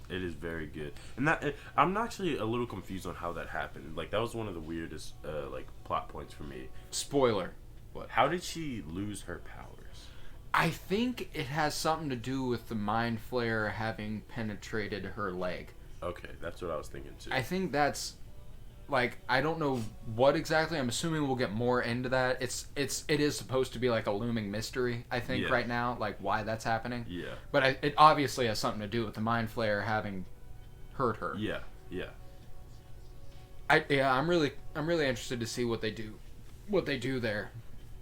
S2: It is very good. And that I'm actually a little confused on how that happened. Like, that was one of the weirdest, like, plot points for me.
S1: Spoiler. What?
S2: How did she lose her powers?
S1: I think it has something to do with the Mind Flayer having penetrated her leg.
S2: Okay, that's what I was thinking too.
S1: I think that's, like, I don't know what exactly. I'm assuming we'll get more into that. It is supposed to be like a looming mystery, I think, right now, like why that's happening.
S2: Yeah.
S1: But it obviously has something to do with the Mind Flayer having hurt her.
S2: Yeah.
S1: I'm really interested to see what they do there.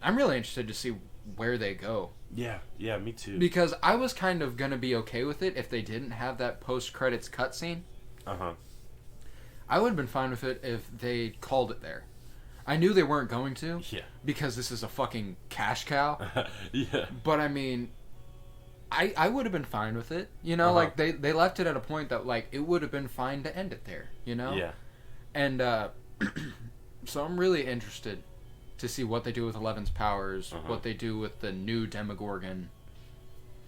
S1: I'm really interested to see where they go.
S2: Yeah, me too.
S1: Because I was kind of gonna be okay with it if they didn't have that post-credits cutscene. I would have been fine with it if they called it there. I knew they weren't going to.
S2: Yeah.
S1: Because this is a fucking cash cow.
S2: Yeah.
S1: But I mean, I would have been fine with it. You know, like they left it at a point that like it would have been fine to end it there. You know.
S2: Yeah.
S1: And so I'm really interested to see what they do with Eleven's powers, what they do with the new Demogorgon,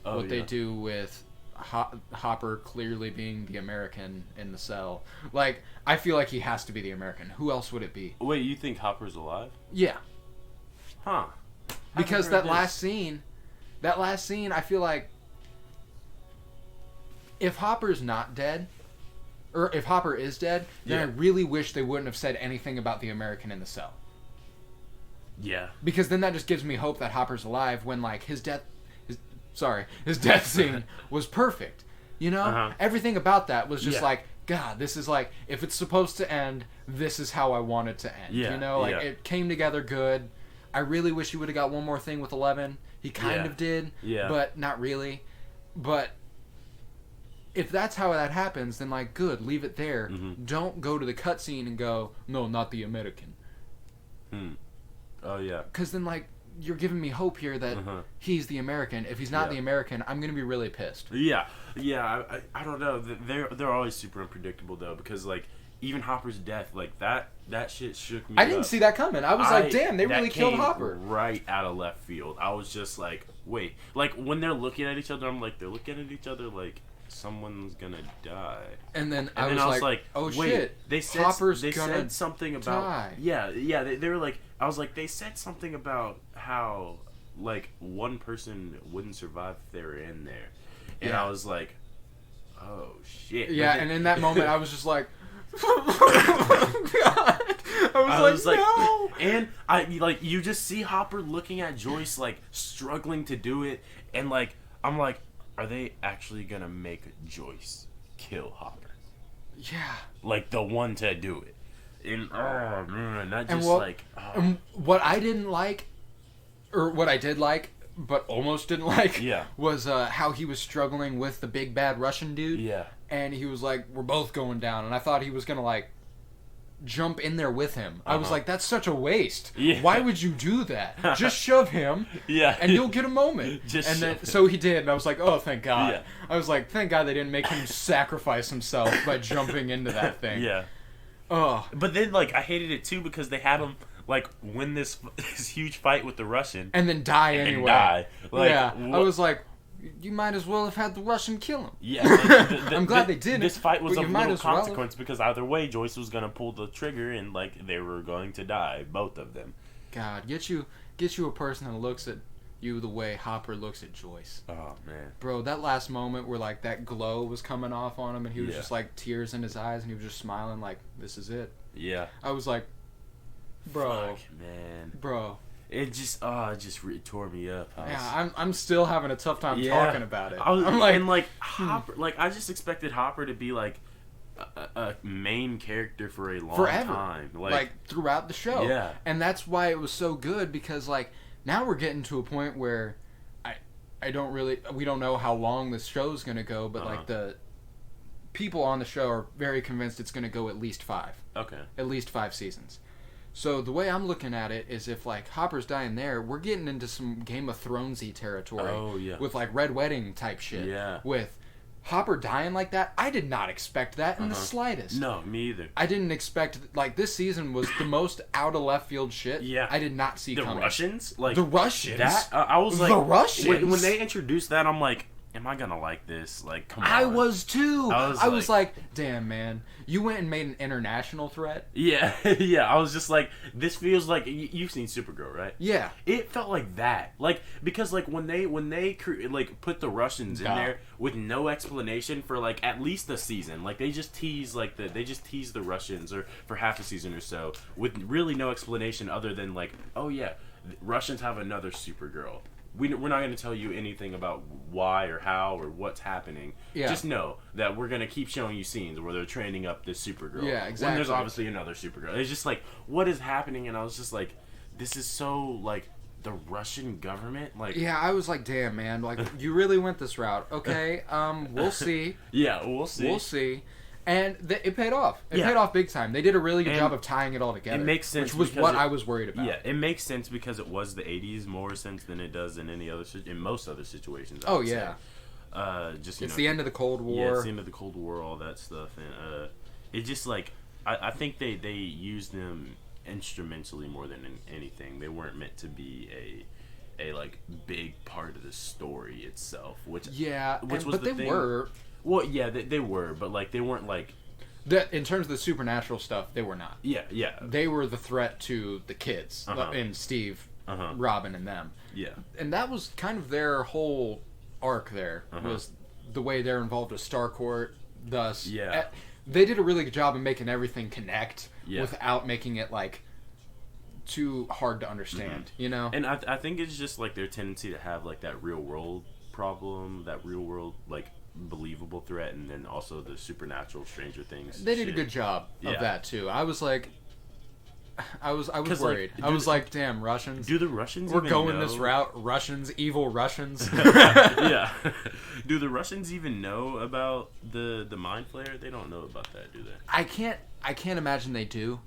S1: what they do with Hopper clearly being the American in the cell. Like, I feel like he has to be the American. Who else would it be?
S2: Wait, you think Hopper's alive?
S1: Yeah.
S2: Huh.
S1: Because that last scene, I feel like if Hopper's not dead, or if Hopper is dead, then I really wish they wouldn't have said anything about the American in the cell.
S2: Yeah.
S1: Because then that just gives me hope that Hopper's alive when, like, his death scene was perfect. You know? Everything about that was just like, God, this is like, if it's supposed to end, this is how I want it to end. You know? Like, it came together good. I really wish he would have got one more thing with 11. He kind of did, but not really. But if that's how that happens, then, like, good, leave it there. Don't go to the cutscene and go, no, not the American.
S2: Oh, yeah.
S1: Because then, like, you're giving me hope here that he's the American. If he's not the American, I'm going to be really pissed.
S2: Yeah. I don't know. They're always super unpredictable, though, because, like, even Hopper's death, like, that shit shook me
S1: I didn't see that coming. I was like, damn, they really killed Hopper.
S2: Right out of left field. I was just like, wait. Like, when they're looking at each other, I'm like, they're looking at each other like someone's gonna die.
S1: And then I was like, oh,
S2: wait,
S1: shit.
S2: They said,
S1: Hopper's
S2: they
S1: gonna
S2: said something about...
S1: die.
S2: Yeah, they were like... I was like, they said something about how, like, one person wouldn't survive if they were in there. And I was like, oh, shit.
S1: Yeah, and in that moment, I was just like... Oh, God. I was like, no.
S2: And you just see Hopper looking at Joyce, like, struggling to do it. And, like, I'm like, are they actually gonna make Joyce kill Hopper?
S1: Yeah.
S2: Like, the one to do it. And, oh, man, that just,
S1: and what I didn't like, or what I did like, but almost didn't like, was how he was struggling with the big bad Russian dude.
S2: Yeah.
S1: And he was like, we're both going down. And I thought he was going to, like, jump in there with him. I was like, that's such a waste. Yeah. Why would you do that? Just shove him, and you'll get a moment. So he did, and I was like, oh, thank God. Yeah. I was like, thank God they didn't make him sacrifice himself by jumping into that thing.
S2: Yeah.
S1: Oh.
S2: But then, like, I hated it, too, because they had him, like, win this huge fight with the Russian.
S1: And then die anyway.
S2: And die. Like,
S1: yeah. I was like, you might as well have had the Russian kill him.
S2: Yeah.
S1: I'm glad they didn't.
S2: This fight was of little consequence because either way, Joyce was going to pull the trigger and, like, they were going to die, both of them.
S1: God, get you a person that looks at you the way Hopper looks at Joyce.
S2: Oh, man.
S1: Bro, that last moment where, like, that glow was coming off on him and he was just, like, tears in his eyes and he was just smiling like, this is it.
S2: Yeah.
S1: I was like, bro.
S2: Fuck, man.
S1: Bro.
S2: It just tore me up.
S1: I'm still having a tough time talking about it.
S2: I'm like, Hopper, like, I just expected Hopper to be, like, a main character for a long time.
S1: Like, throughout the show.
S2: Yeah.
S1: And that's why it was so good because, like, now we're getting to a point where we don't know how long this show's going to go, but, like, the people on the show are very convinced it's going to go at least 5.
S2: Okay.
S1: At least 5 seasons. So the way I'm looking at it is if, like, Hopper's dying there, we're getting into some Game of Thrones-y territory.
S2: Oh, yeah.
S1: With, like, Red Wedding type shit.
S2: Yeah.
S1: With Hopper dying like that, I did not expect that in the slightest.
S2: No, me either.
S1: I didn't expect, like, this season was the most out of left field shit I did not see coming.
S2: The Russians? Like,
S1: the Russians?
S2: That, I was like...
S1: The Russians?
S2: When they introduced that, I'm like, am I gonna like this? Like, come on.
S1: I was too.
S2: I was
S1: like, damn, man. You went and made an international threat?
S2: Yeah, yeah. I was just like, this feels like... You've seen Supergirl, right?
S1: Yeah.
S2: It felt like that. Like, because, like, when they like, put the Russians in there with no explanation for, like, at least a season. Like, they just tease, like, the Russians or for half a season or so with really no explanation other than, like, oh, yeah, Russians have another Supergirl. we're not going to tell you anything about why or how or what's happening.
S1: Yeah.
S2: Just know that we're going to keep showing you scenes where they're training up this Supergirl.
S1: Yeah, exactly.
S2: When there's obviously another Supergirl. It's just like, what is happening? And I was just like, this is so, like, the Russian government? Like,
S1: yeah, I was like, damn, man. Like, you really went this route. Okay, we'll see.
S2: Yeah, we'll see.
S1: We'll see. And it paid off. It paid off big time. They did a really good job of tying it all together.
S2: It makes sense.
S1: Which was what I was worried about.
S2: Yeah, it makes sense because it was the 80s, more sense than it does in most other situations.
S1: Oh, yeah.
S2: It's
S1: the end of the Cold War.
S2: Yeah, it's the end of the Cold War, all that stuff. And it just, like, I think they used them instrumentally more than anything. They weren't meant to be a like, big part of the story itself. Which was
S1: but
S2: the
S1: they
S2: thing.
S1: were.
S2: Well, yeah, they were, but, like, they weren't, like...
S1: In terms of the supernatural stuff, they were not.
S2: Yeah, yeah.
S1: They were the threat to the kids, and Steve, Robin, and them.
S2: Yeah.
S1: And that was kind of their whole arc there, was the way they're involved with Starcourt, thus...
S2: Yeah.
S1: They did a really good job of making everything connect without making it, like, too hard to understand, you know?
S2: And I think it's just, like, their tendency to have, like, that real-world problem, that real-world, like... believable threat, and then also the supernatural Stranger Things.
S1: They did a good job of that too. I was like, I was worried.
S2: Like,
S1: I was like, damn, Russians.
S2: Do the Russians?
S1: We're
S2: even
S1: going
S2: know?
S1: this route. Russians, evil Russians.
S2: Yeah. Do the Russians even know about the Mind Flayer? They don't know about that, do they?
S1: I can't imagine they do.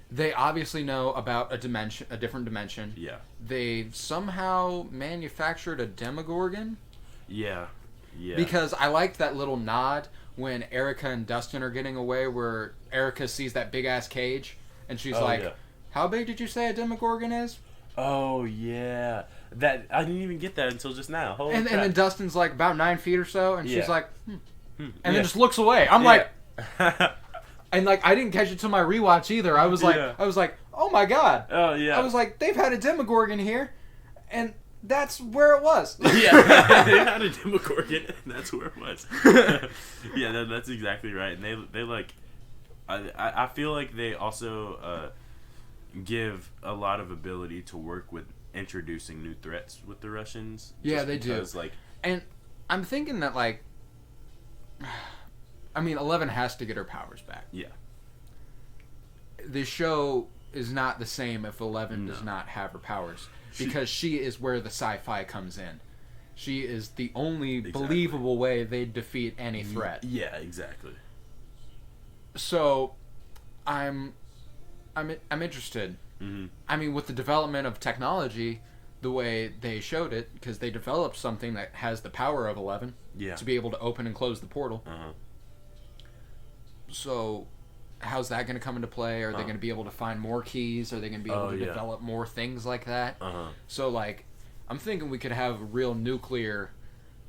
S1: They obviously know about a different dimension.
S2: Yeah.
S1: They somehow manufactured a Demogorgon.
S2: Yeah. Yeah.
S1: Because I liked that little nod when Erica and Dustin are getting away, where Erica sees that big ass cage, and she's "How big did you say a Demogorgon is?"
S2: Oh yeah, that I didn't even get that until just now. Holy
S1: and then Dustin's like about 9 feet or so, and she's like, and then just looks away. I'm like, and like I didn't catch it till my rewatch either. I was like, oh my god.
S2: Oh yeah.
S1: I was like, they've had a Demogorgon here, and that's where it was.
S2: Yeah, they had a Demogorgon, and that's where it was. Yeah, that's exactly right. And they like, I feel like they also give a lot of ability to work with introducing new threats with the Russians.
S1: Yeah, they do.
S2: Like,
S1: and I'm thinking that, like, I mean, 11 has to get her powers back.
S2: Yeah.
S1: The show is not the same if 11 does not have her powers. Because she is where the sci-fi comes in. She is the only believable way they defeat any threat.
S2: Yeah, exactly.
S1: So, I'm interested. Mm-hmm. I mean, with the development of technology, the way they showed it, because they developed something that has the power of 11 to be able to open and close the portal. So, how's that going to come into play? Are they going to be able to find more keys? Are they going to be able to develop more things like that? So, like, I'm thinking we could have a real nuclear,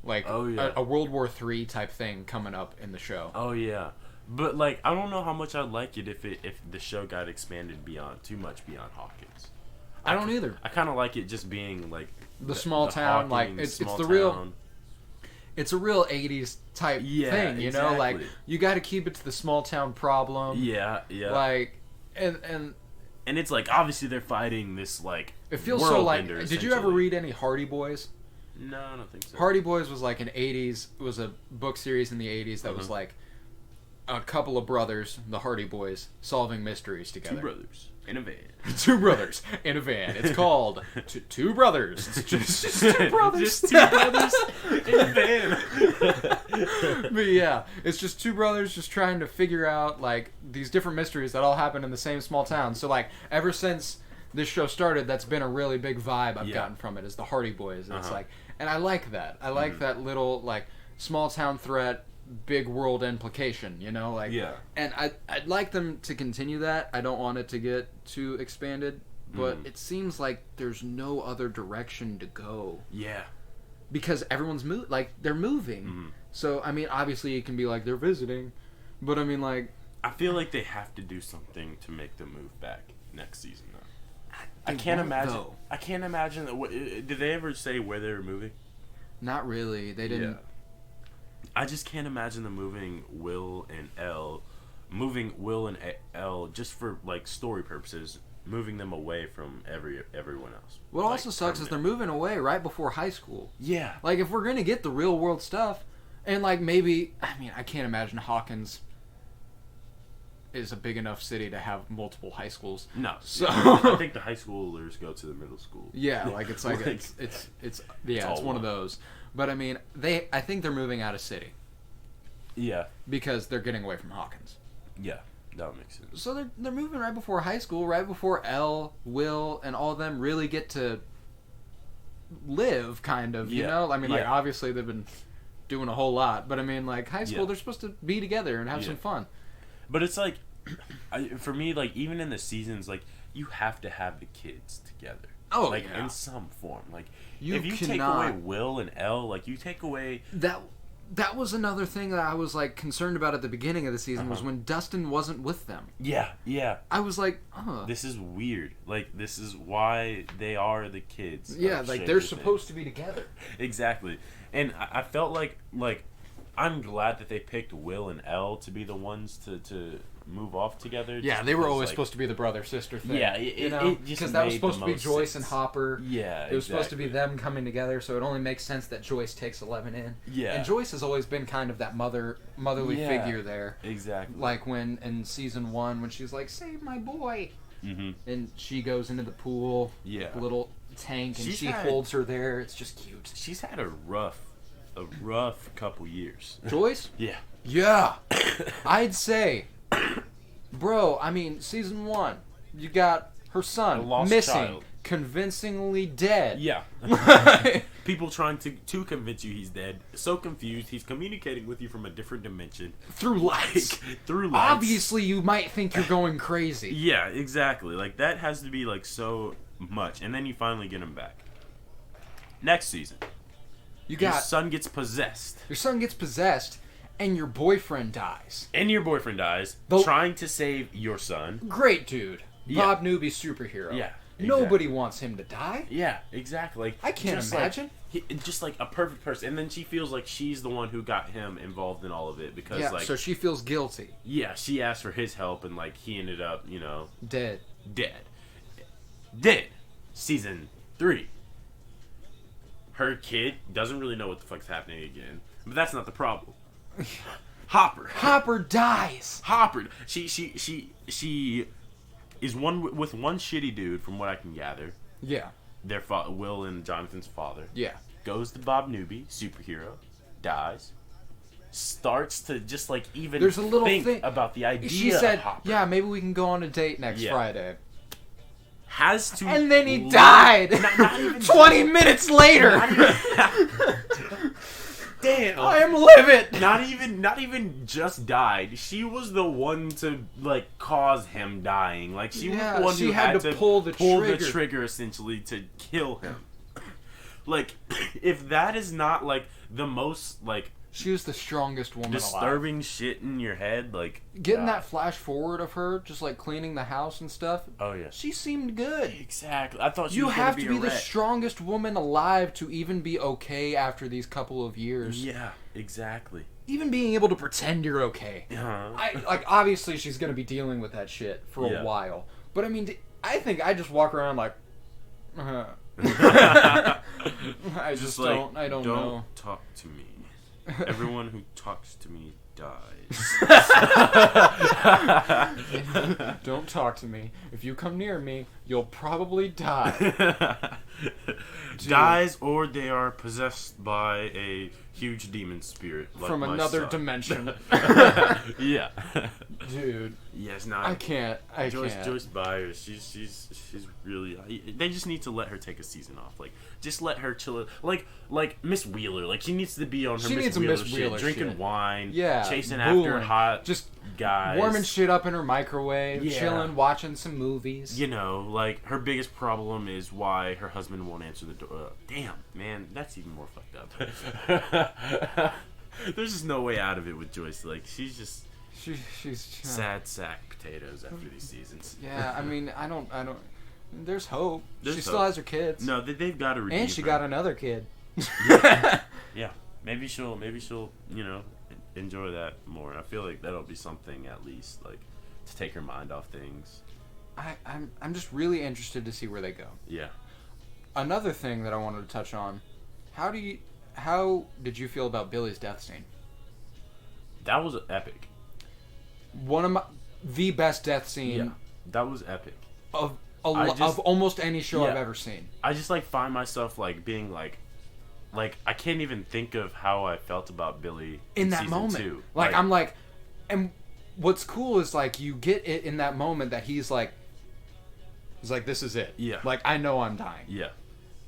S1: like, a World War III type thing coming up in the show.
S2: Oh, yeah. But, like, I don't know how much I'd like it if the show got expanded too much beyond Hawkins.
S1: I don't either.
S2: I kind of like it just being, like...
S1: The small town,
S2: Hawkins,
S1: like, it's the
S2: town.
S1: real... It's a real 80s type thing, you know? Like, you got to keep it to the small town problem.
S2: Yeah, yeah.
S1: Like, and
S2: it's like, obviously they're fighting this, like,
S1: it feels so like... Did you ever read any Hardy Boys?
S2: No, I don't think so.
S1: Hardy Boys was like an 80s... It was a book series in the 80s that was like a couple of brothers, the Hardy Boys, solving mysteries together.
S2: 2 brothers in a van.
S1: 2 brothers in a van. It's called Two Brothers. It's just 2 brothers.
S2: Just 2 brothers in a van.
S1: But yeah, it's just 2 brothers just trying to figure out, like, these different mysteries that all happen in the same small town. So, like, ever since this show started, that's been a really big vibe I've gotten from it, is the Hardy Boys. And it's like, and I like that. I like that little, like, small town threat, big world implication, you know? Like, and I'd like them to continue that. I don't want it to get too expanded, but it seems like there's no other direction to go.
S2: Yeah.
S1: Because everyone's they're moving. So, I mean, obviously it can be like they're visiting, but I mean, like...
S2: I feel like they have to do something to make them move back next season, though. I can't imagine that. Did they ever say where they were moving?
S1: Not really. They didn't...
S2: Yeah. I just can't imagine them moving Will and Elle just for, like, story purposes moving them away from everyone else.
S1: What also sucks is they're moving away right before high school.
S2: Yeah.
S1: Like, if we're gonna get the real world stuff, and like maybe, I mean, I can't imagine Hawkins is a big enough city to have multiple high schools.
S2: No.
S1: So
S2: I think the high schoolers go to the middle school.
S1: Yeah, like it's like it's one of those. But I mean, I think they're moving out of city.
S2: Yeah.
S1: Because they're getting away from Hawkins.
S2: Yeah, that makes sense.
S1: So they're moving right before high school, right before Elle, Will, and all of them really get to live, kind of, you know? I mean, like, obviously they've been doing a whole lot, but I mean, like, high school, they're supposed to be together and have some fun.
S2: But it's like, for me, like, even in the seasons, like, you have to have the kids together.
S1: Oh,
S2: like, in some form. Like, if you
S1: cannot
S2: take away Will and Elle, like, you take away...
S1: That was another thing that I was, like, concerned about at the beginning of the season, was when Dustin wasn't with them.
S2: Yeah.
S1: I was like,
S2: this is weird. Like, this is why they are the kids.
S1: Yeah, like, they're supposed to be together.
S2: Exactly. And I felt like, I'm glad that they picked Will and Elle to be the ones to move off together.
S1: Yeah, they were always supposed to be the brother-sister thing.
S2: Yeah,
S1: because that was supposed to be Joyce and Hopper.
S2: Yeah,
S1: it was supposed to be them coming together, so it only makes sense that Joyce takes 11 in.
S2: Yeah.
S1: And Joyce has always been kind of that motherly figure there.
S2: Exactly.
S1: Like when in season 1, when she's like, "Save my boy," and she goes into the pool, little tank, and she holds her there. It's just cute.
S2: She's had a rough couple years.
S1: Joyce? Yeah. I'd say, bro, I mean, season 1, you got her son missing,
S2: child.
S1: Convincingly dead.
S2: Yeah. People trying to convince you he's dead. So confused, he's communicating with you from a different dimension.
S1: Through lights. Obviously, you might think you're going crazy.
S2: Yeah, exactly. Like, that has to be, like, so much. And then you finally get him back. Next season. Your son gets possessed.
S1: And your boyfriend dies.
S2: Trying to save your son.
S1: Great dude. Bob Newby superhero.
S2: Yeah. Exactly.
S1: Nobody wants him to die.
S2: Yeah, exactly. Like,
S1: I can't imagine.
S2: Just like a perfect person. And then she feels like she's the one who got him involved in all of it. Because, like,
S1: so she feels guilty.
S2: Yeah, she asked for his help and, like, he ended up,
S1: Dead.
S2: Season 3. Her kid doesn't really know what the fuck's happening again. But that's not the problem. Hopper
S1: dies.
S2: She is with one shitty dude, from what I can gather.
S1: Yeah.
S2: Their Will and Jonathan's father.
S1: Yeah.
S2: Goes to Bob Newby, superhero, dies. Starts to just, like, even
S1: There's a little
S2: think
S1: thing
S2: about the idea.
S1: She said,
S2: of Hopper.
S1: "Yeah, maybe we can go on a date next Friday."
S2: Has to,
S1: and then he died.
S2: Not even
S1: 20 minutes later.
S2: Damn.
S1: I am livid.
S2: Not even just died. She was the one to, like, cause him dying. Like, she was the one who had to pull the trigger essentially to kill him. Like, if that is not, like, the most, like,
S1: she was the strongest woman
S2: disturbing
S1: alive.
S2: Shit in your head, like,
S1: getting that flash forward of her just, like, cleaning the house and stuff.
S2: Oh yeah,
S1: she seemed good.
S2: Exactly. I thought
S1: you have to be the strongest woman alive to even be okay after these couple of years.
S2: Yeah, exactly.
S1: Even being able to pretend you're okay. Obviously she's gonna be dealing with that shit for a while. But I mean, I think I just walk around like, I just don't. I don't know.
S2: Don't talk to me. Everyone who talks to me dies.
S1: Don't talk to me. If you come near me, you'll probably die.
S2: Dies, or they are possessed by a huge demon spirit like
S1: from another dimension.
S2: Yeah,
S1: dude.
S2: Yes, no.
S1: I can't.
S2: Joyce Byers. She's really. They just need to let her take a season off. Like, just let her chill. Like Miss Wheeler. Like, she needs to be on her Miss Wheeler shit, drinking wine.
S1: Yeah,
S2: chasing after hot
S1: just
S2: guys,
S1: warming shit up in her microwave, chilling, watching some movies.
S2: You know, like, her biggest problem is why her husband won't answer the door. Damn, man, that's even more fucked up. There's just no way out of it with Joyce. Like, she's just she's sad sack potatoes after these seasons.
S1: Yeah, I mean, I don't. There's hope. She still has her kids.
S2: No, they've got to redeem
S1: and she got another kid.
S2: Yeah, maybe she'll enjoy that more. I feel like that'll be something, at least, like, to take her mind off things.
S1: I'm just really interested to see where they go.
S2: Yeah.
S1: Another thing that I wanted to touch on, how did you feel about Billy's death scene?
S2: That was epic.
S1: The best death scene.
S2: Yeah. That was epic.
S1: Of almost any show I've ever seen.
S2: I just like find myself like being like I can't even think of how I felt about Billy
S1: in that
S2: season
S1: moment.
S2: 2.
S1: Like I'm like, and what's cool is like you get it in that moment that he's like, this is it.
S2: Yeah.
S1: Like I know I'm dying.
S2: Yeah.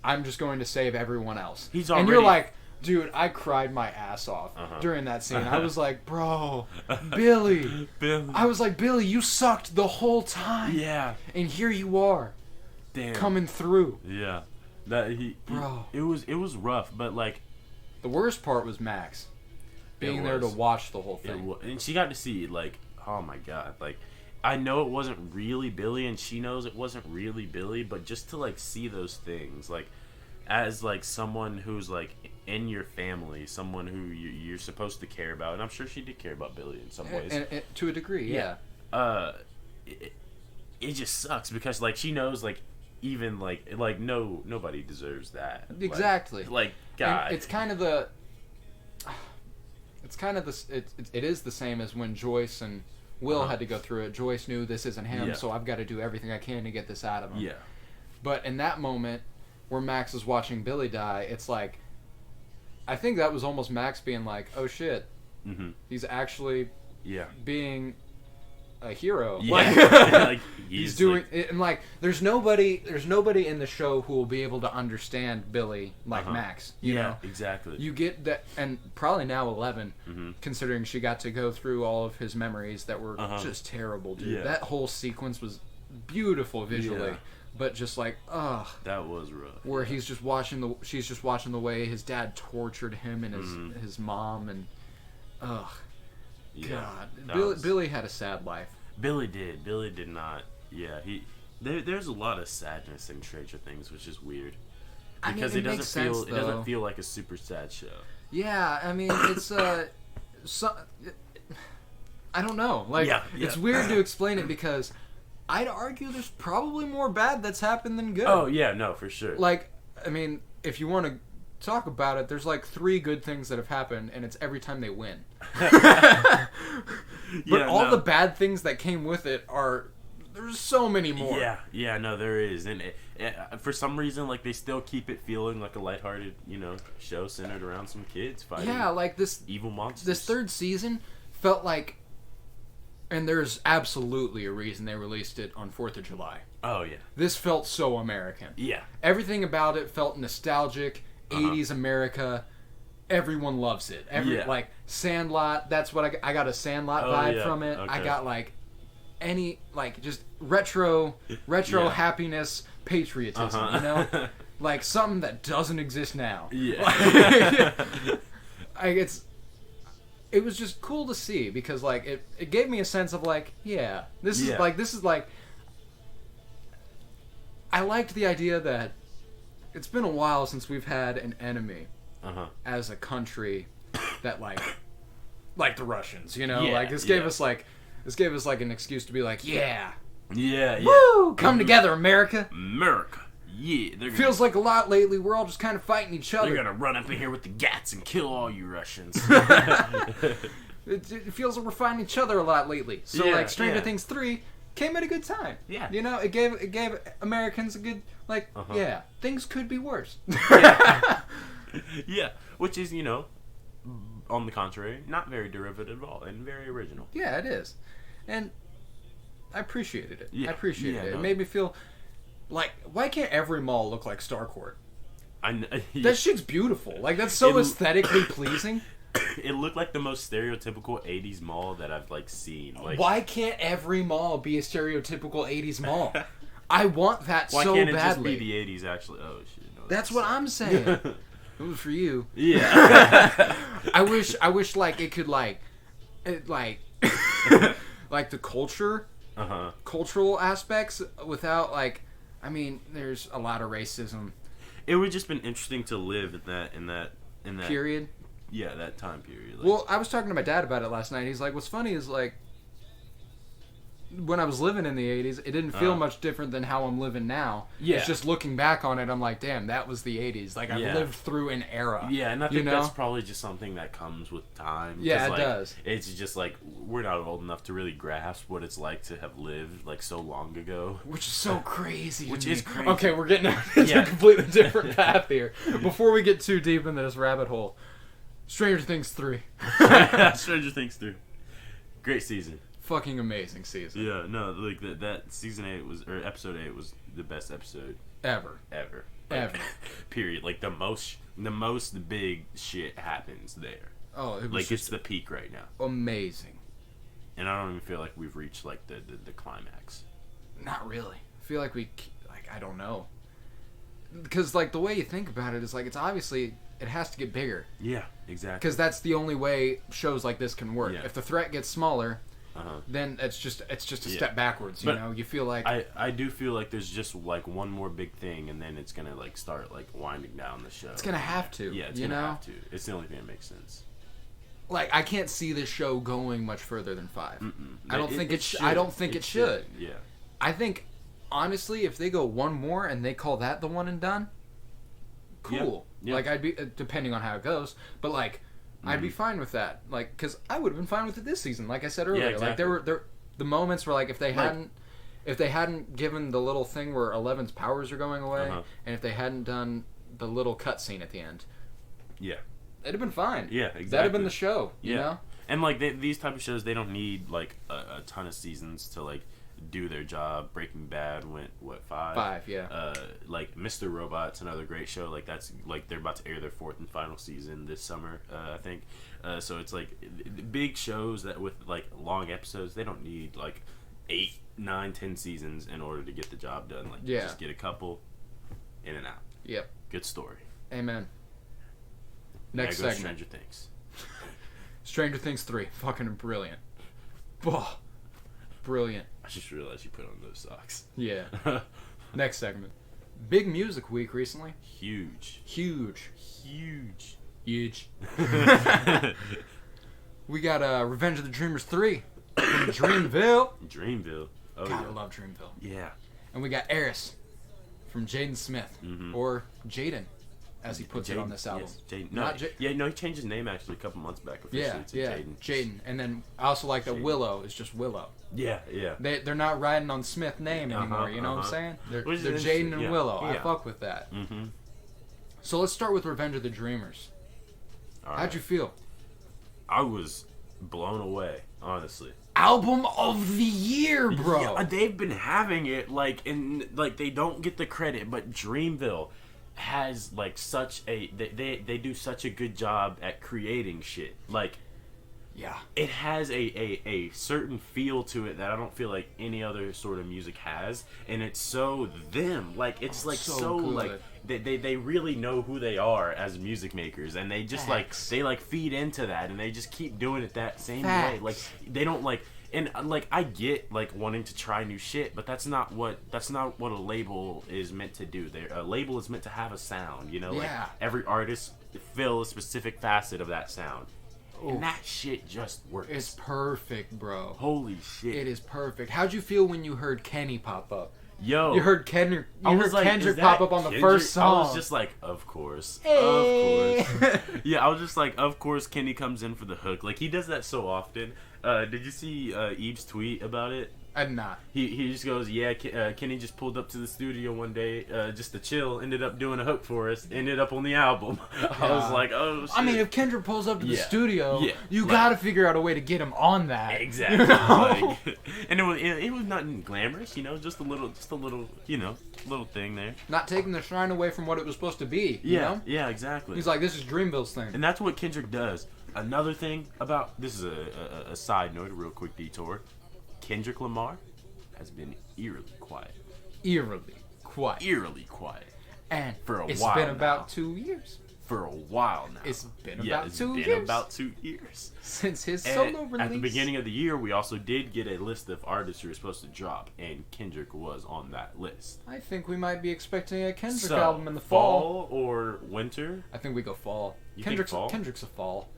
S1: I'm just going to save everyone else.
S2: He's already...
S1: And you're like, dude, I cried my ass off during that scene. I was like, bro, Billy. I was like, Billy, you sucked the whole time.
S2: Yeah.
S1: And here you are.
S2: Damn.
S1: Coming through.
S2: Yeah.
S1: Bro.
S2: It was rough, but like
S1: the worst part was Max being there to watch the whole thing.
S2: And she got to see like, oh my god, like I know it wasn't really Billy, and she knows it wasn't really Billy, but just to like see those things, like as like someone who's like in your family, someone who you're supposed to care about, and I'm sure she did care about Billy in some ways,
S1: and to a degree, yeah.
S2: It just sucks because like she knows like even like nobody deserves that.
S1: Exactly.
S2: Like God,
S1: and it is the same as when Joyce and Will had to go through it. Joyce knew this isn't him, so I've got to do everything I can to get this out of him.
S2: Yeah.
S1: But in that moment where Max is watching Billy die, it's like, I think that was almost Max being like, oh shit, he's actually being a hero.
S2: Yeah. Like,
S1: he's doing it, and like there's nobody in the show who will be able to understand Billy like Max. You know?
S2: Exactly.
S1: You get that, and probably now 11, considering she got to go through all of his memories that were just terrible, dude.
S2: Yeah.
S1: That whole sequence was beautiful visually, but just like, ugh.
S2: That was rough.
S1: Where she's just watching the way his dad tortured him and his mom, and ugh.
S2: Yeah,
S1: God, Billy had a sad life.
S2: Billy did not. Yeah, there's a lot of sadness in Stranger Things, which is weird because it doesn't feel like a super sad show.
S1: Yeah, I mean it's I don't know. Like it's weird to explain it because I'd argue there's probably more bad that's happened than good.
S2: Oh yeah, no, for sure.
S1: Like I mean, if you want to talk about it, there's like 3 good things that have happened, and it's every time they win. But all the bad things that came with it there's so many more.
S2: Yeah, no, there is, and for some reason, like they still keep it feeling like a lighthearted, show centered around some kids fighting.
S1: Yeah, like this
S2: evil monsters.
S1: This 3rd season felt like, and there's absolutely a reason they released it on 4th of July.
S2: Oh yeah,
S1: this felt so American.
S2: Yeah,
S1: everything about it felt nostalgic. 80s America. Everyone loves it. Like Sandlot, that's what I got a Sandlot vibe from it. Okay. I got like just retro happiness, patriotism, like something that doesn't exist now. Yeah. It was just cool to see because like it gave me a sense of like, this is like I liked the idea that it's been a while since we've had an enemy as a country that like the Russians, like this gave us like an excuse to be like, woo, come together, America.
S2: Yeah,
S1: feels like a lot lately. We're all just kind of fighting each other.
S2: They're gonna run up in here with the gats and kill all you Russians.
S1: It feels like we're fighting each other a lot lately. So like Stranger Things 3 came at a good time. Yeah, it gave Americans a good things could be worse.
S2: Yeah, which is on the contrary, not very derivative at all and very original.
S1: Yeah, it is, and I appreciated it.
S2: Yeah.
S1: I appreciated it. It made me feel like, why can't every mall look like Starcourt? That shit's beautiful. Like that's so aesthetically pleasing.
S2: It looked like the most stereotypical 80s mall that I've seen. Like,
S1: why can't every mall be a stereotypical 80s mall? I want that so badly. Why can't it just
S2: be the 80s actually? Oh shit. No,
S1: that's what I'm saying. It was for you.
S2: Yeah.
S1: I wish like it could like the cultural aspects without like, I mean, there's a lot of racism.
S2: It would just been interesting to live in that
S1: period.
S2: Yeah, that time period.
S1: Well, I was talking to my dad about it last night. He's like, what's funny is like when I was living in the 80s, it didn't feel much different than how I'm living now.
S2: Yeah.
S1: It's just looking back on it, I'm like, damn, that was the 80s. Like, I've lived through an era.
S2: Yeah, and I think that's probably just something that comes with time.
S1: Yeah, it
S2: like,
S1: does.
S2: It's just like, we're not old enough to really grasp what it's like to have lived, like, so long ago.
S1: Which is so crazy.
S2: Which is crazy.
S1: Okay, we're getting into a completely different path here. Before we get too deep into this rabbit hole, Stranger Things 3.
S2: Stranger Things 3. Great season.
S1: Fucking amazing season.
S2: Yeah, no, like that season 8 was, or episode 8 was the best episode
S1: ever.
S2: Like, period. Like the most big shit happens there.
S1: Oh, it was
S2: like it's the peak right now.
S1: Amazing.
S2: And I don't even feel like we've reached like the climax.
S1: Not really. I feel like I don't know. Because like the way you think about it is like it's obviously it has to get bigger.
S2: Yeah, exactly.
S1: Because that's the only way shows like this can work.
S2: Yeah.
S1: If the threat gets smaller, then it's just a step backwards. You know, you feel like
S2: I do feel like there's just like one more big thing, and then it's gonna like start like winding down the show.
S1: It's gonna have to.
S2: Yeah, it's gonna have to. It's the only thing that makes sense.
S1: Like I can't see this show going much further than 5. I don't think it should. I don't think it should.
S2: Yeah.
S1: I think honestly, if they go one more and they call that the one and done, cool.
S2: Yeah.
S1: Like I'd be depending on how it goes, but like I'd be fine with that. Like because I would have been fine with it this season. Like I said earlier,
S2: exactly.
S1: like there were the moments where like if they hadn't given the little thing where Eleven's powers are going away, and if they hadn't done the little cutscene at the end, it'd have been fine.
S2: Yeah, exactly.
S1: That'd have been the show. You know.
S2: And like these type of shows, they don't need like a ton of seasons to like do their job. Breaking Bad went 5?
S1: 5, yeah.
S2: Like Mr. Robot's another great show. Like that's like they're about to air their 4th and final season this summer, I think. So it's like big shows that with like long episodes, they don't need like 8, 9, 10 seasons in order to get the job done. Like just get a couple in and out.
S1: Yep.
S2: Good story.
S1: Amen. Next
S2: there goes
S1: segment.
S2: Stranger Things.
S1: Stranger Things 3. Fucking brilliant. Oh, brilliant.
S2: I just realized you put on those socks.
S1: Yeah. Next segment. Big music week recently.
S2: Huge.
S1: We got Revenge of the Dreamers 3 from Dreamville.
S2: Oh,
S1: God, I love Dreamville.
S2: Yeah.
S1: And we got ERYS from Jaden Smith. Or Jaden, as he puts it on this album.
S2: Yes, Jaden. No, he changed his name actually a couple months back officially to Jaden.
S1: Jaden. And then I also like that Willow is just Willow.
S2: Yeah.
S1: They're not riding on Smith name anymore, you know what I'm saying? They're Jaden and Willow. I fuck with that. So let's start with Revenge of the Dreamers. How'd you feel?
S2: I was blown away, honestly.
S1: Album of the year, bro.
S2: Yeah, they've been having it like they don't get the credit, but Dreamville has like such a they do such a good job at creating shit. Like it has a certain feel to it that I don't feel like any other sort of music has, and it's so them. Like it's like so like they really know who they are as music makers, and they just they feed into that, and they just keep doing it that same way. Like they don't like. And like I get like wanting to try new shit, but that's not what a label is meant to do. A label is meant to have a sound, you know. Like every artist fill a specific facet of that sound. And that shit just works.
S1: It's perfect, bro.
S2: Holy shit.
S1: It is perfect. How'd you feel when you heard Kenny pop up?
S2: Yo.
S1: You heard Kendrick pop up on the first song.
S2: I was just like, of course. Hey. Of course. Yeah, I was just like, of course Kenny comes in for the hook. Like, he does that so often. Did you see Eve's tweet about it?
S1: I did not.
S2: He just goes, Kenny just pulled up to the studio one day just to chill, ended up doing a hook for us, ended up on the album. I was like, oh, shit.
S1: I mean, if Kendrick pulls up to the studio, you gotta figure out a way to get him on that.
S2: Exactly. You know? And it was nothing glamorous, you know, just a little, you know, little thing there.
S1: Not taking the shine away from what it was supposed to be, you know?
S2: Yeah, exactly.
S1: He's like, this is Dreamville's thing.
S2: And that's what Kendrick does. Another thing about, this is a side note, a real quick detour. Kendrick Lamar has been eerily quiet.
S1: Eerily quiet. And
S2: for a while.
S1: It's been about 2 years.
S2: For a while now.
S1: It's been about 2 years.
S2: It's been about 2 years.
S1: Since his solo release.
S2: At the beginning of the year, we also did get a list of artists who were supposed to drop, and Kendrick was on that list.
S1: I think we might be expecting a Kendrick album in the fall.
S2: Or winter?
S1: I think we go fall.
S2: Think fall?
S1: Kendrick's a fall.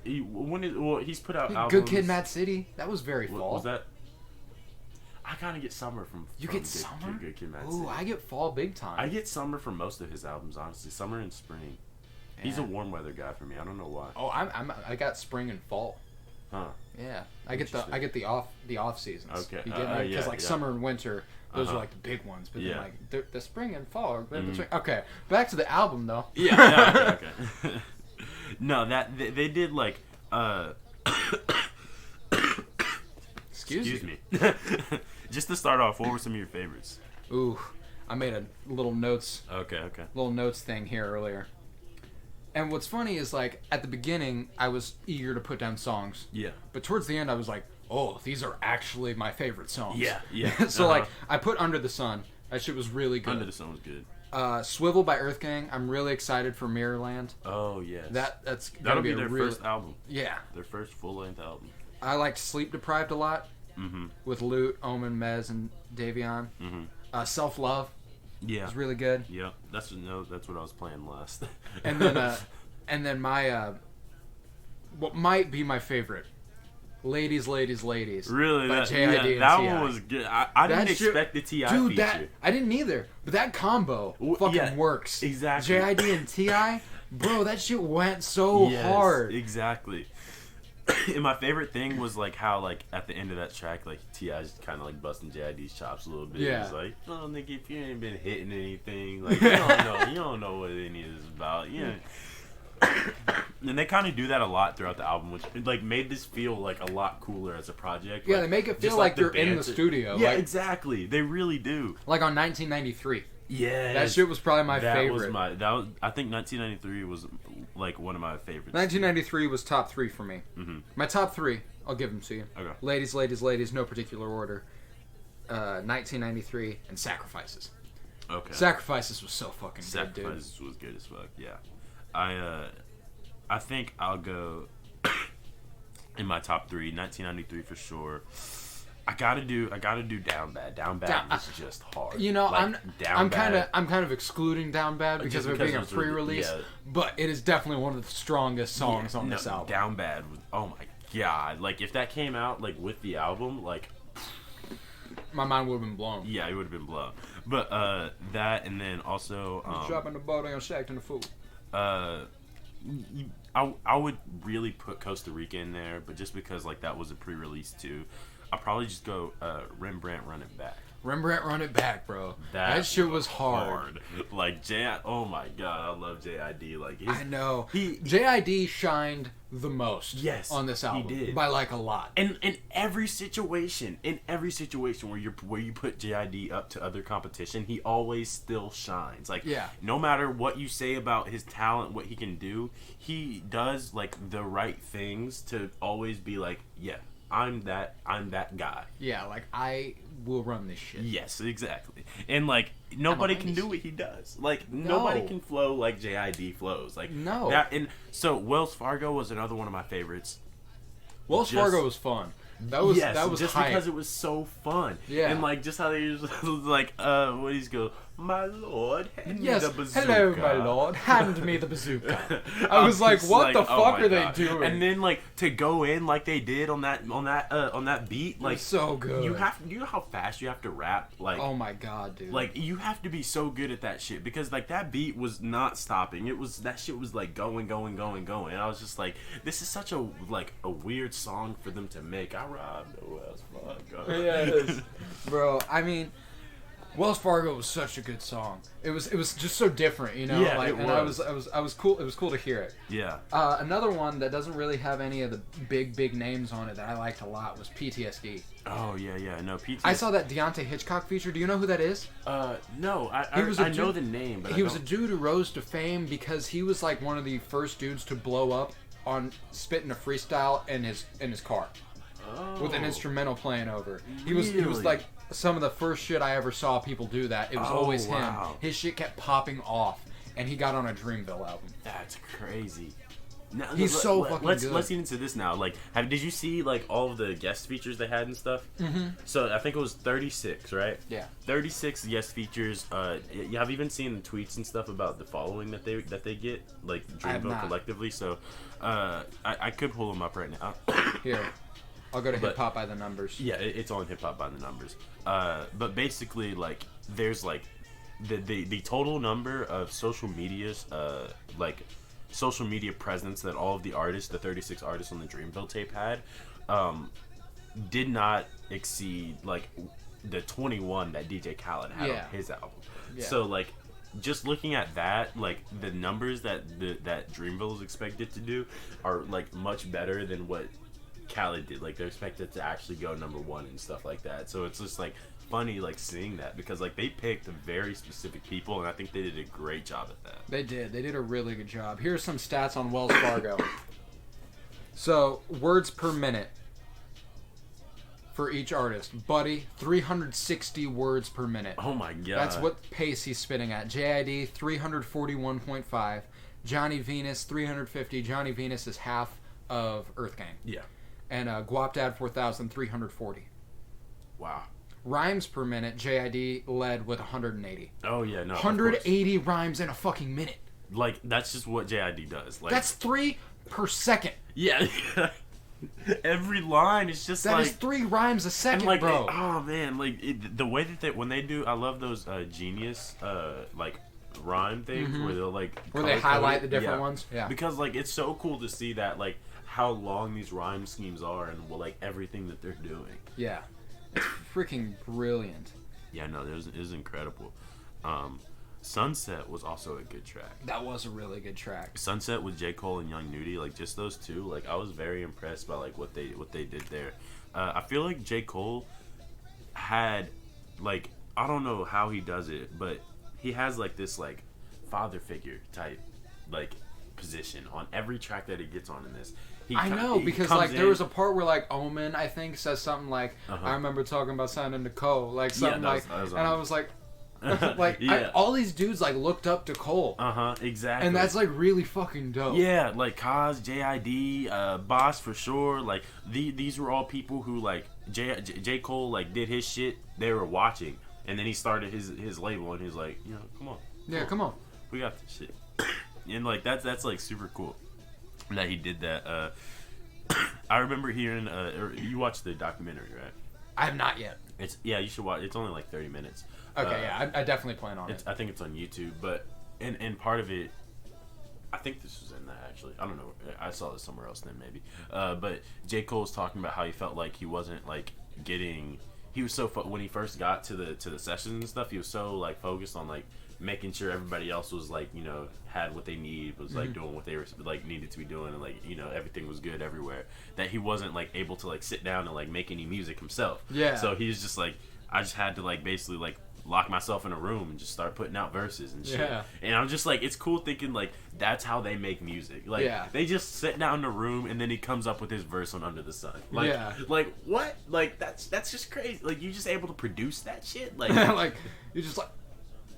S2: He's put out albums.
S1: Good Kid, Mad City. That was very fall.
S2: Was that? I kind of get summer from.
S1: You
S2: from
S1: get summer?
S2: Good Kid, Mad
S1: Ooh,
S2: City.
S1: I get fall big time.
S2: I get summer from most of his albums, honestly. Summer and spring. Yeah. He's a warm weather guy for me. I don't know why.
S1: Oh, I got spring and fall.
S2: Huh.
S1: Yeah, I get the off seasons.
S2: Okay.
S1: You get because
S2: yeah.
S1: summer and winter, those are like the big ones. But then like the spring and fall are
S2: Mm-hmm.
S1: Okay, back to the album though.
S2: Yeah. Okay. No, that they did like. Excuse me. Just to start off, what were some of your favorites?
S1: Ooh, I made a little notes thing here earlier. And what's funny is, like, at the beginning, I was eager to put down songs.
S2: Yeah.
S1: But towards the end, I was like, oh, these are actually my favorite songs.
S2: Yeah.
S1: So, like, I put Under the Sun. That shit was really good.
S2: Under the Sun was good.
S1: Swivel by Earth Gang. I'm really excited for Mirrorland.
S2: Oh, yes.
S1: That'll
S2: be their first album.
S1: Yeah.
S2: Their first full-length album.
S1: I liked Sleep Deprived a lot.
S2: Mm-hmm.
S1: With Lute, Omen, Mez, and Davion.
S2: Mm-hmm.
S1: Self Love.
S2: Yeah.
S1: Was really good.
S2: Yeah. That's what I was playing last.
S1: and then my what might be my favorite, Ladies.
S2: Really?
S1: By
S2: That
S1: J.I.D. and T.I.
S2: one was good. I didn't expect the T.I.
S1: Dude,
S2: feature.
S1: I didn't either. But that combo fucking works.
S2: Exactly.
S1: J.I.D. and T.I. Bro, that shit went so hard.
S2: Exactly. And my favorite thing was like how like at the end of that track, like T.I.'s kind of like busting J.I.D.'s chops a little bit.
S1: Yeah.
S2: He's like, "Oh, nigga, if you ain't been hitting anything, like you don't know what any of this is about." Yeah. And they kind of do that a lot throughout the album, which like made this feel like a lot cooler as a project.
S1: Yeah,
S2: like,
S1: they make it feel
S2: just,
S1: like they're in the
S2: banter.
S1: studio.
S2: Yeah,
S1: like,
S2: exactly. They really do.
S1: Like on 1993.
S2: Yeah.
S1: That shit was probably my favorite.
S2: I think 1993 was like one of my favorites.
S1: 1993 was top 3 for me.
S2: Mm-hmm.
S1: My top 3, I'll give them to you.
S2: Okay.
S1: Ladies, no particular order. 1993 and Sacrifices.
S2: Okay.
S1: Sacrifices was so fucking good, dude.
S2: Sacrifices was good as fuck. Yeah. I think I'll go in my top 3. 1993 for sure. I gotta do Down Bad. Down Bad was just hard.
S1: You know,
S2: like,
S1: I'm kind of excluding Down Bad because of it being a pre-release,
S2: really,
S1: but it is definitely one of the strongest songs on this album.
S2: Down Bad was, oh my god, like if that came out like with the album, like
S1: my mind would have been blown.
S2: Yeah, it would have been blown. But that, and then also
S1: dropping the boat on Shacked in the food.
S2: I would really put Costa Rica in there, but just because like that was a pre-release too, I'll probably just go Rembrandt Run It Back.
S1: Rembrandt Run It Back, bro. That shit was hard.
S2: Like oh my god, I love J.I.D. Like
S1: I know J.I.D. shined the most. On this album,
S2: he did
S1: by like a lot.
S2: And in every situation where you put J.I.D. up to other competition, he always still shines. Like no matter what you say about his talent, what he can do, he does like the right things to always be like, yeah, I'm that guy. Yeah,
S1: like I will run this shit.
S2: Yes, exactly. And like nobody can do what he does. Like nobody can flow like J.I.D. flows. Like and so Wells Fargo was another one of my favorites.
S1: Wells Fargo was fun. That was
S2: just
S1: hype.
S2: because it was so fun. Yeah. And like just how they usually like what he's go, my lord, hand me the bazooka.
S1: Hello, my lord, hand me the bazooka. I was like, what the fuck are they doing?
S2: And then like to go in like they did on that beat, like
S1: so good.
S2: You know how fast you have to rap, like
S1: oh my god, dude.
S2: Like you have to be so good at that shit because like that beat was not stopping. That shit was like going. And I was just like, this is such a weird song for them to make. I robbed the Wells Fargo.
S1: Yes. Bro, I mean, Wells Fargo was such a good song. It was just so different, you know.
S2: Yeah,
S1: like,
S2: it
S1: was.
S2: And
S1: I was cool. It was cool to hear it.
S2: Yeah.
S1: Another one that doesn't really have any of the big names on it that I liked a lot was PTSD.
S2: Oh yeah. No, PTSD.
S1: I saw that Deontay Hitchcock feature. Do you know who that is?
S2: No. I know the name, but
S1: he was a dude who rose to fame because he was like one of the first dudes to blow up on spitting a freestyle in his car. Oh. With an instrumental playing over. He was like some of the first shit I ever saw people do that. It was always him. His shit kept popping off, and he got on a Dreamville album.
S2: That's crazy. Now,
S1: he's so fucking good.
S2: Let's get into this now. Like, did you see like all of the guest features they had and stuff?
S1: Mm-hmm.
S2: So I think it was 36, right?
S1: Yeah.
S2: 36 guest features. You have even seen the tweets and stuff about the following that they get, like Dreamville collectively. So, I could pull them up right now.
S1: Here. I'll go to Hip Hop by the Numbers.
S2: Yeah, it's on Hip Hop by the Numbers. But basically, like, there's like the total number of social medias, like social media presence that all of the artists, the 36 artists on the Dreamville tape had, did not exceed like the 21 that DJ Khaled had on his album. Yeah. So like, just looking at that, like the numbers that that Dreamville is expected to do are like much better than what Khaled did. Like, they're expected to actually go number 1 and stuff like that. So it's just like funny, like, seeing that, because like they picked very specific people, and I think they did a great job at that. They
S1: did a really good job. Here's some stats on Wells Fargo. So words per minute for each artist. Buddy, 360 words per minute.
S2: Oh my god,
S1: that's what pace he's spitting at. JID, 341.5. Johnny Venus, 350. Johnny Venus is half of Earth Gang.
S2: Yeah.
S1: And Guapdad, 4,340.
S2: Wow.
S1: Rhymes per minute, JID led with 180.
S2: Oh yeah, no.
S1: 180 rhymes in a fucking minute.
S2: Like, that's just what JID does. Like,
S1: that's 3 per second.
S2: Yeah. Every line is just
S1: that is 3 rhymes a second,
S2: like,
S1: bro.
S2: Oh man, like the way that when they do, I love those Genius like rhyme things where they'll like
S1: where they highlight the different ones. Yeah.
S2: Because like it's so cool to see that, like, how long these rhyme schemes are and like everything that they're doing.
S1: Yeah. It's freaking brilliant.
S2: Yeah, no, it was incredible. Sunset was also a good track.
S1: That was a really good track.
S2: Sunset with J. Cole and Young Nudy, like just those two, like I was very impressed by like what they did there. I feel like J. Cole had, like, I don't know how he does it, but he has like this like father figure type like position on every track that he gets on in this.
S1: I know, because like there was a part where like Omen, I think, says something like, I remember talking about signing to Cole, like something and I was like, like all these dudes like looked up to Cole.
S2: Exactly.
S1: And that's like really fucking dope.
S2: Yeah, like Kaz, JID, Boss for sure. Like these were all people who like J. Cole like did his shit. They were watching, and then he started his label, and he's like, you know, come on.
S1: Yeah, come on.
S2: We got this shit. And like that's like super cool that he did that. I remember hearing. You watched the documentary, right?
S1: I have not yet.
S2: You should watch. It's only like 30 minutes.
S1: Okay, I definitely plan on it.
S2: I think it's on YouTube, but and part of it, I think this was in that actually. I don't know. I saw this somewhere else then maybe. But J. Cole was talking about how he felt like he wasn't like getting. He was so when he first got to the sessions and stuff. He was so like focused on like making sure everybody else was like, you know, had what they need, was like doing what they were like needed to be doing, and like, you know, everything was good everywhere, that he wasn't like able to like sit down and like make any music himself. Yeah. So he was just like, I just had to like basically like lock myself in a room and just start putting out verses and shit. Yeah. And I'm just like, it's cool thinking like that's how they make music. Like they just sit down in a room and then he comes up with his verse on Under the Sun. Like, like what? Like that's just crazy. Like, you're just able to produce that shit. Like
S1: like you're just like.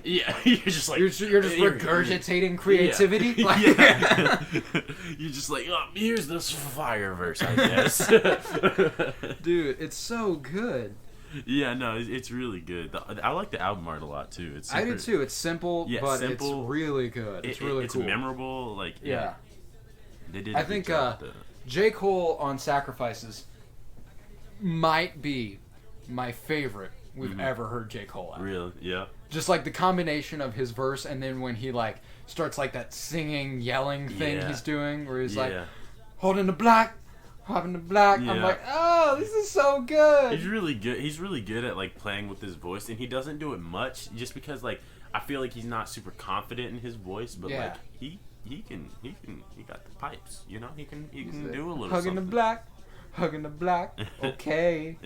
S2: Yeah, you're just like...
S1: You're just regurgitating creativity?
S2: Yeah.
S1: Like,
S2: yeah. You're just like, oh, here's this fire verse, I guess.
S1: Dude, it's so good.
S2: Yeah, no, it's really good. I like the album art a lot, too. It's super,
S1: I do, too. It's simple, but it's really good. It's really cool.
S2: It's memorable. Like,
S1: yeah.
S2: They did
S1: I think J. Cole on Sacrifices might be my favorite we've ever heard J. Cole at.
S2: Really? Yeah.
S1: Just like the combination of his verse, and then when he like starts like that singing, yelling thing he's doing, where he's like, holding the black. I'm like, oh, this is so good.
S2: He's really good. He's really good at like playing with his voice, and he doesn't do it much, just because like I feel like he's not super confident in his voice, but like he got the pipes, you know. He can do a little
S1: hugging
S2: something.
S1: Hugging the black. Okay.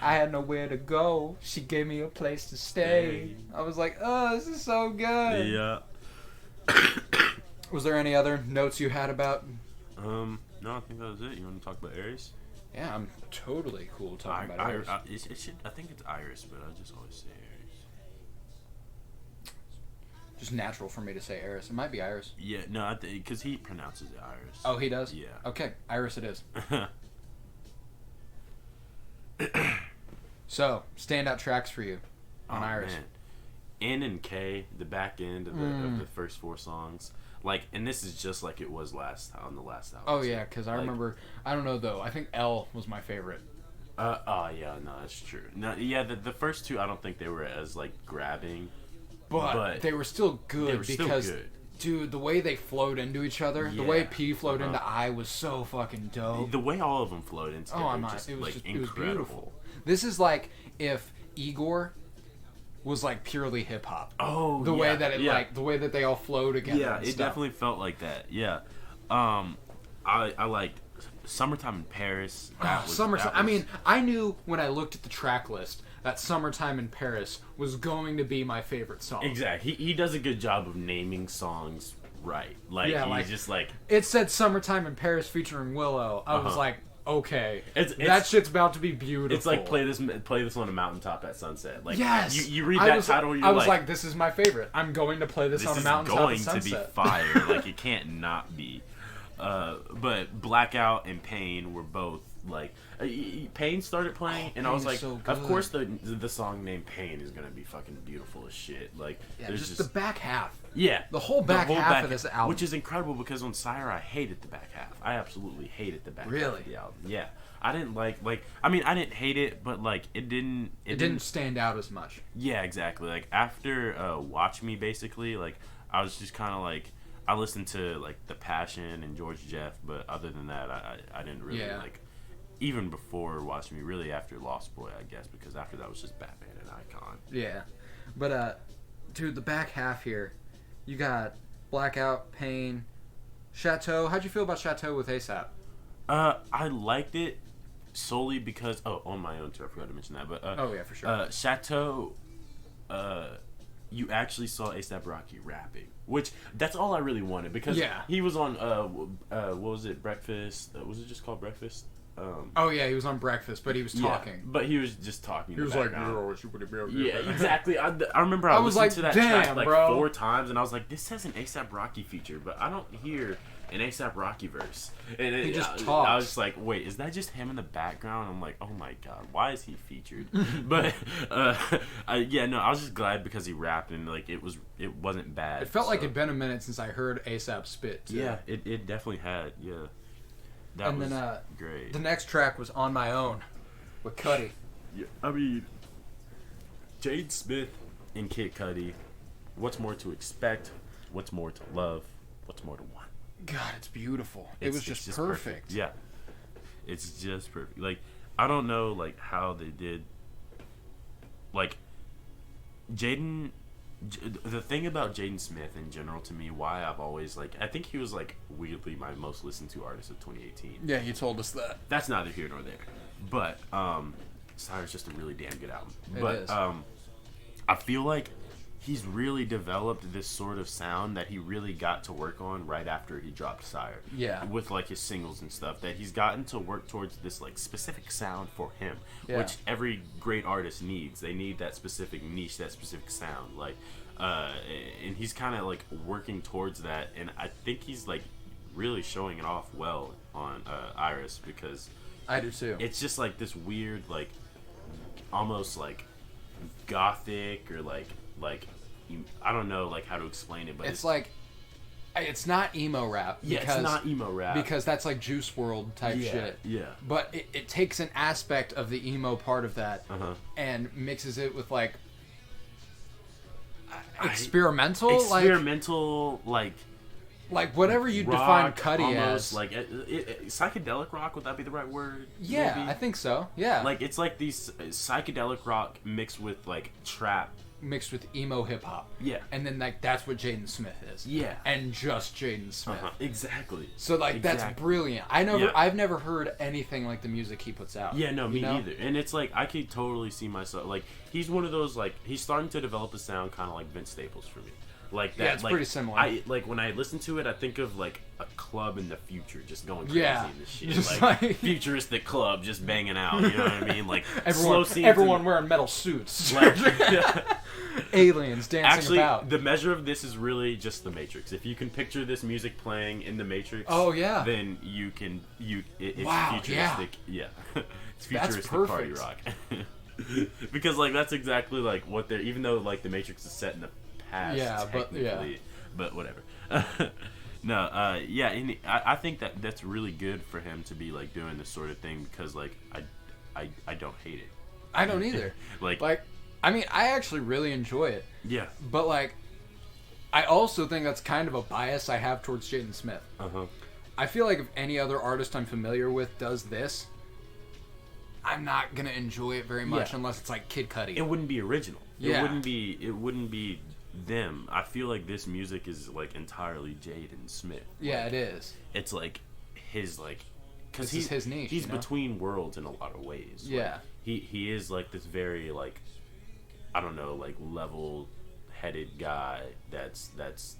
S1: I had nowhere to go. She gave me a place to stay. I was like, oh, this is so good.
S2: Yeah.
S1: Was there any other notes you had about?
S2: No, I think that was it. You want to talk about ERYS?
S1: Yeah, I'm totally cool talking about ERYS.
S2: I think it's ERYS, but I just always say ERYS.
S1: Just natural for me to say ERYS. It might be ERYS.
S2: Yeah, no, because he pronounces it ERYS.
S1: Oh, he does?
S2: Yeah.
S1: Okay, ERYS it is. So, standout tracks for you on ERYS.
S2: Man. N and K, the back end of the first 4 songs. like, and this is just like it was on the last album.
S1: Oh yeah, because I remember. I don't know though. I think L was my favorite.
S2: Oh yeah, no, that's true. No, yeah, the first two I don't think they were as like grabbing,
S1: but they were still good because, dude, the way they flowed into each other, the way P flowed into I was so fucking dope.
S2: The way all of them flowed into
S1: it was beautiful. This is like if Igor was like purely hip hop.
S2: Oh,
S1: the way that the way that they all flow together.
S2: Yeah, it definitely felt like that. Yeah, I liked Summertime in Paris.
S1: Summertime. I mean, I knew when I looked at the track list that Summertime in Paris was going to be my favorite song.
S2: Exactly. He does a good job of naming songs right. Like, he's just like...
S1: It said Summertime in Paris featuring Willow. I was like, okay. That shit's about to be beautiful.
S2: It's like play this on a mountaintop at sunset. Like,
S1: yes!
S2: You read that title,
S1: I was like, this is my favorite. I'm going to play this on a mountaintop at sunset.
S2: This is going to be fire. Like, it can't not be. But Blackout and Pain were both like Pain started playing, and I was like, of course the song named Pain is gonna be fucking beautiful as shit. Like, there's just
S1: the back half.
S2: Yeah,
S1: the whole back half of this album,
S2: which is incredible because on Sire I hated the back half. I absolutely hated the back half of the album. Yeah, I didn't like. I mean, I didn't hate it, but like it didn't stand out as much. Yeah, exactly. Like after Watch Me, basically, like I was just kind of like. I listened to like The Passion and George Jeff, but other than that, I didn't really like. Even before Watch Me, really after Lost Boy, I guess, because after that was just Batman and Icon. Yeah, but dude, the back half here, you got Blackout, Pain, Chateau. How'd you feel about Chateau with ASAP? I liked it solely because On My Own too. I forgot to mention that, but oh yeah, for sure. Chateau, you actually saw ASAP Rocky rapping. Which, that's all I really wanted, because he was on, what was it, Breakfast? Was it just called Breakfast? He was on Breakfast, but he was talking. Yeah, but he was just talking. He was like, yeah, exactly. I remember I was listened to that track like 4 times, and I was like, this has an ASAP Rocky feature, but I don't hear an ASAP Rocky verse. And he just talks. I was just like, wait, is that just him in the background? I'm like, oh my god, why is he featured? But I was just glad because he rapped, and like it wasn't bad. It felt like it'd been a minute since I heard ASAP spit too. Yeah, it definitely had. Yeah, that was great. The next track was On My Own with Cudi. Yeah, I mean, Jaden Smith and Kid Cudi. What's more to expect? What's more to love? What's more to want? God, it's beautiful. It was just perfect. Yeah. It's just perfect. Like, I don't know, like, how they did. Like, the thing about Jaden Smith in general, to me, why I've always, like, I think he was, like, weirdly my most listened to artist of 2018. Yeah, you told us that. That's neither here nor there. But, Sire's just a really damn good album. It is. I feel like he's really developed this sort of sound that he really got to work on right after he dropped Sire. Yeah. With, like, his singles and stuff. That he's gotten to work towards this, like, specific sound for him. Yeah. Which every great artist needs. They need that specific niche, that specific sound. Like, and he's kind of, like, working towards that. And I think he's, like, really showing it off well on ERYS. Because I do, too. It's just, like, this weird, like, almost, like, gothic or, like I don't know like how to explain it, but it's like it's not emo rap. Yeah, it's not emo rap because that's like Juice WRLD type shit. Yeah, but it takes an aspect of the emo part of that and mixes it with like experimental, like whatever you rock, define Cudi almost, as. Like psychedelic rock, would that be the right word? Yeah, maybe? I think so. Yeah, like it's like these psychedelic rock mixed with like trap. Mixed with emo hip hop. Yeah. And then like that's what Jaden Smith is. Yeah. And just Jaden Smith. Exactly. So like that's brilliant. I've never heard anything like the music he puts out. Yeah, no, me neither. And it's like I could totally see myself like he's one of those like he's starting to develop a sound kind of like Vince Staples for me. Like that, yeah, it's like, pretty similar. I like when I listen to it, I think of like a club in the future, just going crazy in this shit. Just like futuristic club, just banging out. You know what I mean? Like everyone wearing metal suits, like, aliens dancing about. Actually, the measure of this is really just the Matrix. If you can picture this music playing in the Matrix, then you can it's futuristic. Yeah, it's futuristic party rock. Because like that's exactly like what they're. Even though like the Matrix is set in the past, but whatever. No, yeah, and I think that's really good for him to be like doing this sort of thing because like I don't hate it.
S1: I don't either. like, I mean, I actually really enjoy it.
S2: Yeah.
S1: But like, I also think that's kind of a bias I have towards Jaden Smith. I feel like if any other artist I'm familiar with does this, I'm not gonna enjoy it very much unless it's like Kid Cudi.
S2: It wouldn't be original.
S1: Yeah.
S2: It wouldn't be them. I feel like this music is like entirely Jaden Smith.
S1: Yeah, it is.
S2: It's like his like because
S1: he's his niche.
S2: He's between worlds in a lot of ways.
S1: Yeah.
S2: Like, he is like this very like I don't know like level-headed guy that's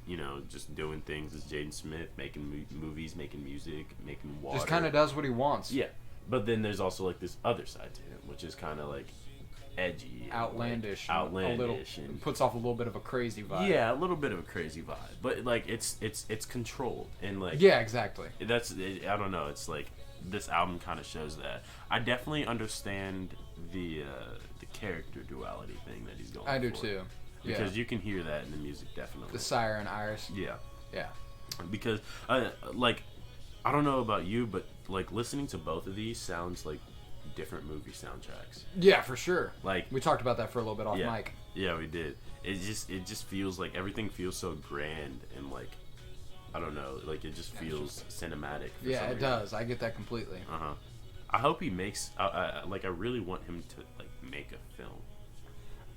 S2: you know just doing things as Jaden Smith, making movies, making music, making water.
S1: Just kind of does what he wants.
S2: Yeah. But then there's also like this other side to him, which is kind of like edgy,
S1: outlandish,
S2: and
S1: puts off a little bit of a crazy vibe.
S2: Yeah, a little bit of a crazy vibe, but like it's controlled and like
S1: yeah, exactly.
S2: I don't know. It's like this album kind of shows that. I definitely understand the character duality thing that he's going.
S1: I do too.
S2: Because you can hear that in the music, definitely.
S1: The Sire and ERYS.
S2: Yeah.
S1: Yeah.
S2: Because like I don't know about you, but like listening to both of these sounds like different movie soundtracks.
S1: Yeah, for sure.
S2: Like
S1: we talked about that for a little bit off mic.
S2: Yeah, we did. It just feels like everything feels so grand and like I don't know, like it just feels cinematic.
S1: Yeah, it does. I get that completely.
S2: I hope he makes. I really want him to like make a film.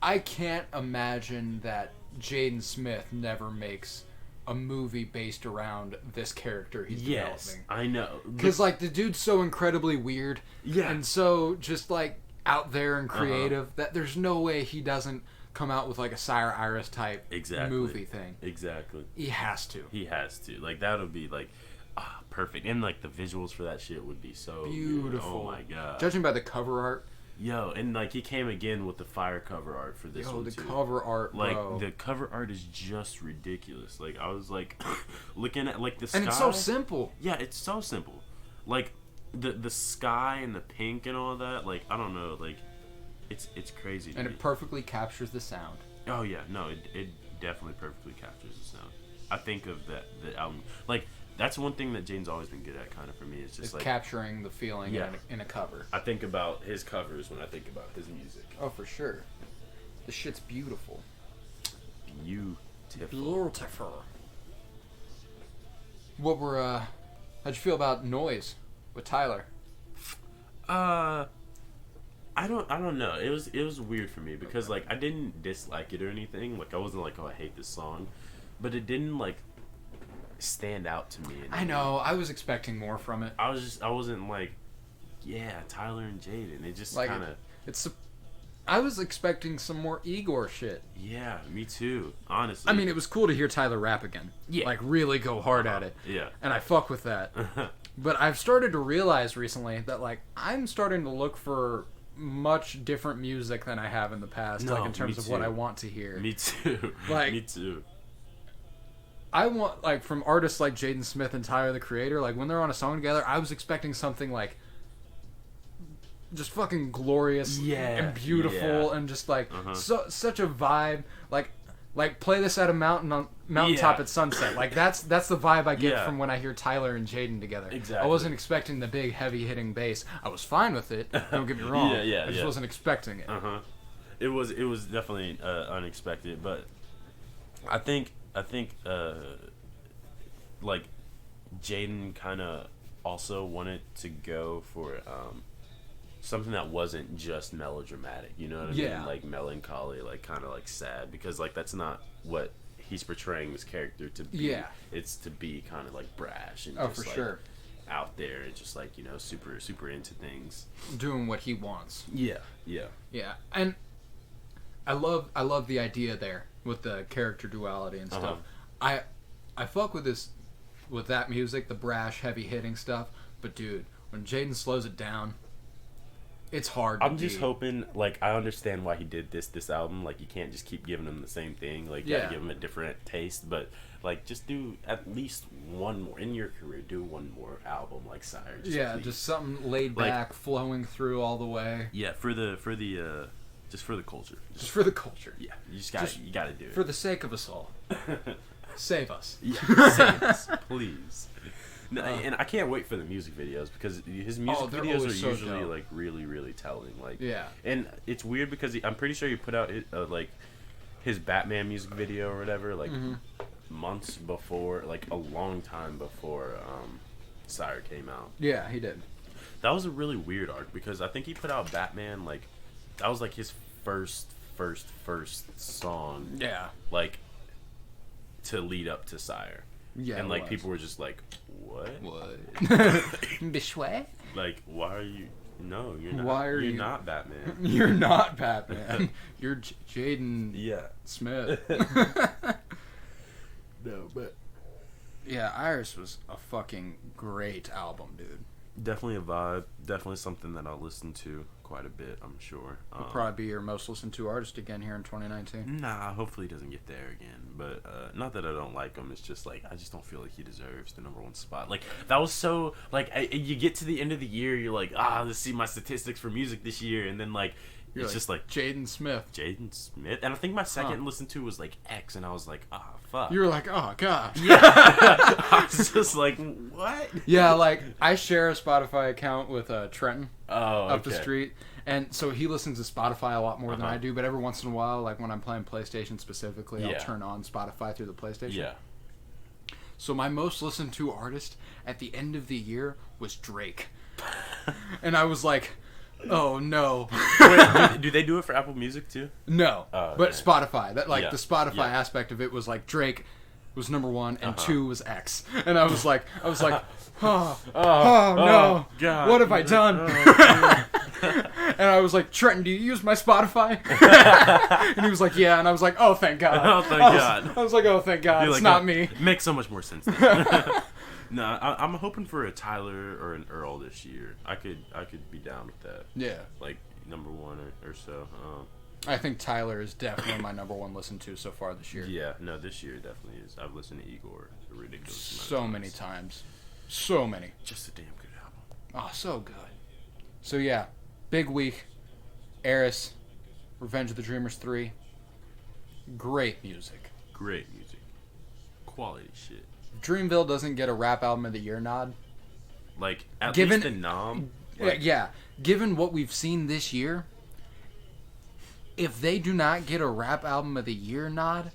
S1: I can't imagine that Jaden Smith never makes a movie based around this character he's developing.
S2: I know.
S1: Because, like, the dude's so incredibly weird.
S2: Yeah.
S1: And so just, like, out there and creative that there's no way he doesn't come out with, like, a Sire ERYS type movie thing.
S2: Exactly.
S1: He has to.
S2: He has to. Like, that would be, like, perfect. And, like, the visuals for that shit would be so
S1: beautiful.
S2: Oh, my God.
S1: Judging by the cover art.
S2: Yo, and like he came again with the fire cover art for this one too.
S1: Cover art,
S2: like
S1: bro.
S2: The cover art is just ridiculous. Like I was like looking at like the sky.
S1: And it's so simple.
S2: Yeah, it's so simple. Like the sky and the pink and all that. Like I don't know. Like it's crazy.
S1: And it perfectly captures the sound.
S2: Oh yeah, no, it definitely perfectly captures the sound. I think of the album like. That's one thing that Jaden's always been good at, kind of, for me. It's just like
S1: capturing the feeling in a cover.
S2: I think about his covers when I think about his music.
S1: Oh, for sure. The shit's beautiful.
S2: Beautiful.
S1: How'd you feel about Noise with Tyler?
S2: I don't know. It was weird for me because like I didn't dislike it or anything. Like I wasn't like, oh, I hate this song, but it didn't like stand out to me.
S1: I know. I was expecting more from it.
S2: I wasn't like, yeah, Tyler and Jaden. It just
S1: like
S2: kind of.
S1: I was expecting some more Igor shit.
S2: Yeah, me too. Honestly.
S1: I mean, it was cool to hear Tyler rap again.
S2: Yeah.
S1: Like really go hard at it.
S2: Yeah.
S1: And I fuck with that. But I've started to realize recently that like I'm starting to look for much different music than I have in the past.
S2: No,
S1: like in terms of what I want to hear.
S2: Me too.
S1: Like
S2: me too.
S1: I want, like, from artists like Jaden Smith and Tyler, the Creator, like, when they're on a song together, I was expecting something, like, just fucking glorious and beautiful and just, like, such a vibe. Like, play this at a mountaintop at sunset. Like, that's the vibe I get from when I hear Tyler and Jaden together.
S2: Exactly.
S1: I wasn't expecting the big, heavy-hitting bass. I was fine with it. Don't get me wrong. I just wasn't expecting it.
S2: It was definitely unexpected, but I think like Jaden kind of also wanted to go for something that wasn't just melodramatic, you know what I mean? Like melancholy, like kind of like sad, because like that's not what he's portraying his character to be.
S1: Yeah.
S2: It's to be kind of like brash and
S1: just
S2: for
S1: like
S2: sure out there and just like, you know, super into things,
S1: doing what he wants.
S2: Yeah.
S1: And I love the idea there with the character duality and stuff. I fuck with that music, the brash, heavy hitting stuff. But dude, when Jaden slows it down, it's hard. I'm
S2: just hoping, like, I understand why he did this album. Like, you can't just keep giving him the same thing. Like, you gotta give him a different taste. But like, just do at least one more in your career. Do one more album like Sire.
S1: Just something laid back, flowing through all the way.
S2: Yeah, for the just for the culture.
S1: Just for the culture.
S2: Yeah, you gotta do it
S1: for the sake of us all. Save us.
S2: Yeah, save us, please. No, and I can't wait for the music videos because his music videos are
S1: so
S2: usually
S1: dope.
S2: like really, really telling. Like,
S1: Yeah.
S2: And it's weird because I'm pretty sure he put out like his Batman music video or whatever like months before, like a long time before Sire came out.
S1: Yeah, he did.
S2: That was a really weird arc because I think he put out Batman like that was like his first song.
S1: Yeah.
S2: Like to lead up to Sire.
S1: Yeah.
S2: And like people were just like, what?
S1: What? Bishwe?
S2: Like, why are you? No, you're not.
S1: Why are
S2: you're
S1: you
S2: not Batman?
S1: You're not Batman. You're Jaden
S2: Yeah.
S1: Smith.
S2: No, but
S1: yeah, ERYS was a fucking great album, dude.
S2: definitely a vibe. Definitely something that I'll listen to quite a bit. I'm sure.
S1: He'll probably be your most listened to artist again here in 2019.
S2: Nah, hopefully he doesn't get there again. But not that I don't like him. It's just like I just don't feel like he deserves the #1 spot. Like that was so like you get to the end of the year, you're like let's see my statistics for music this year, and then like
S1: You're
S2: it's just like
S1: Jaden Smith.
S2: Jaden Smith, and I think my second listen to was like X, and I was like fuck.
S1: You were like, oh god.
S2: Yeah. I was just like what?
S1: Yeah, like I share a Spotify account with Trenton up the
S2: okay.
S1: street. And so he listens to Spotify a lot more than I do, but every once in a while, like when I'm playing PlayStation specifically, I'll turn on Spotify through the PlayStation.
S2: Yeah.
S1: So my most listened to artist at the end of the year was Drake. And I was like, oh no.
S2: Wait, do they do it for Apple Music too?
S1: No.
S2: Oh,
S1: but
S2: okay.
S1: Spotify. That like
S2: Yeah.
S1: the Spotify
S2: Yeah.
S1: aspect of it was like Drake was #1 and 2 was X. And I was like, oh no.
S2: God.
S1: What have I done? And I was like, Trenton, do you use my Spotify? And he was like, yeah. And I was like, oh, thank God.
S2: Oh, thank God.
S1: I was like, oh, thank God.
S2: You're
S1: It's
S2: like,
S1: not me.
S2: Makes so much more sense then. No, I'm hoping for a Tyler or an Earl this year. I could be down with that.
S1: Yeah.
S2: Like #1 or so.
S1: I think Tyler is definitely my #1 listened to so far this year.
S2: Yeah, no, this year definitely is. I've listened to Igor a ridiculous amount
S1: So
S2: of
S1: many
S2: times.
S1: times. So many.
S2: Just a damn good album.
S1: Oh, so good. So yeah, big week. ERYS, Revenge of the Dreamers 3. Great music.
S2: Great music. Quality shit.
S1: Dreamville doesn't get a rap album of the year nod.
S2: Like, at
S1: Given-
S2: least the nom. Like,
S1: Yeah, given what we've seen this year, if they do not get a rap album of the year nod,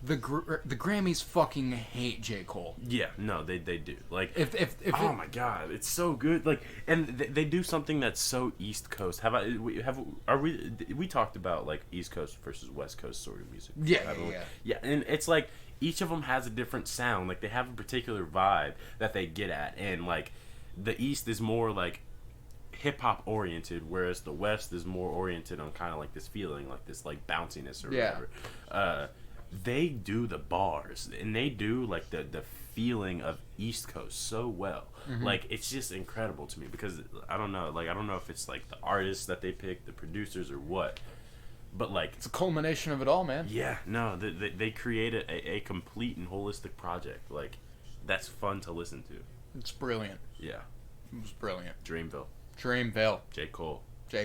S1: the Grammys fucking hate J. Cole.
S2: Yeah, no, they do. Like,
S1: If
S2: oh my god, it's so good. Like, and they do something that's so East Coast. We talked about like East Coast versus West Coast sort of music. Yeah, and it's like each of them has a different sound. Like they have a particular vibe that they get at, and like the East is more like hip hop oriented, whereas the West is more oriented on kind of like this feeling, like this like bounciness or whatever. They do the bars and they do like the feeling of East Coast so well. Like it's just incredible to me because I don't know if it's like the artists that they pick, the producers or what, but like
S1: it's a culmination of it all, man.
S2: Yeah, no, they created a complete and holistic project. Like that's fun to listen to.
S1: It's brilliant.
S2: Yeah,
S1: It was brilliant.
S2: Dreamville,
S1: J.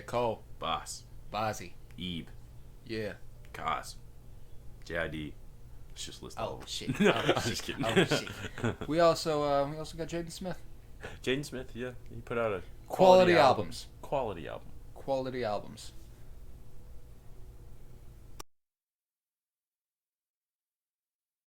S1: Cole,
S2: Boss,
S1: Bozzy.
S2: Ebe,
S1: Yeah.
S2: Kaz, JID. Let's just list all of them.
S1: Shit.
S2: No,
S1: Oh,
S2: I'm just kidding.
S1: Oh, shit. We also got Jaden Smith.
S2: Jaden Smith, yeah, he put out a
S1: Quality albums.
S2: Quality album.
S1: Quality albums.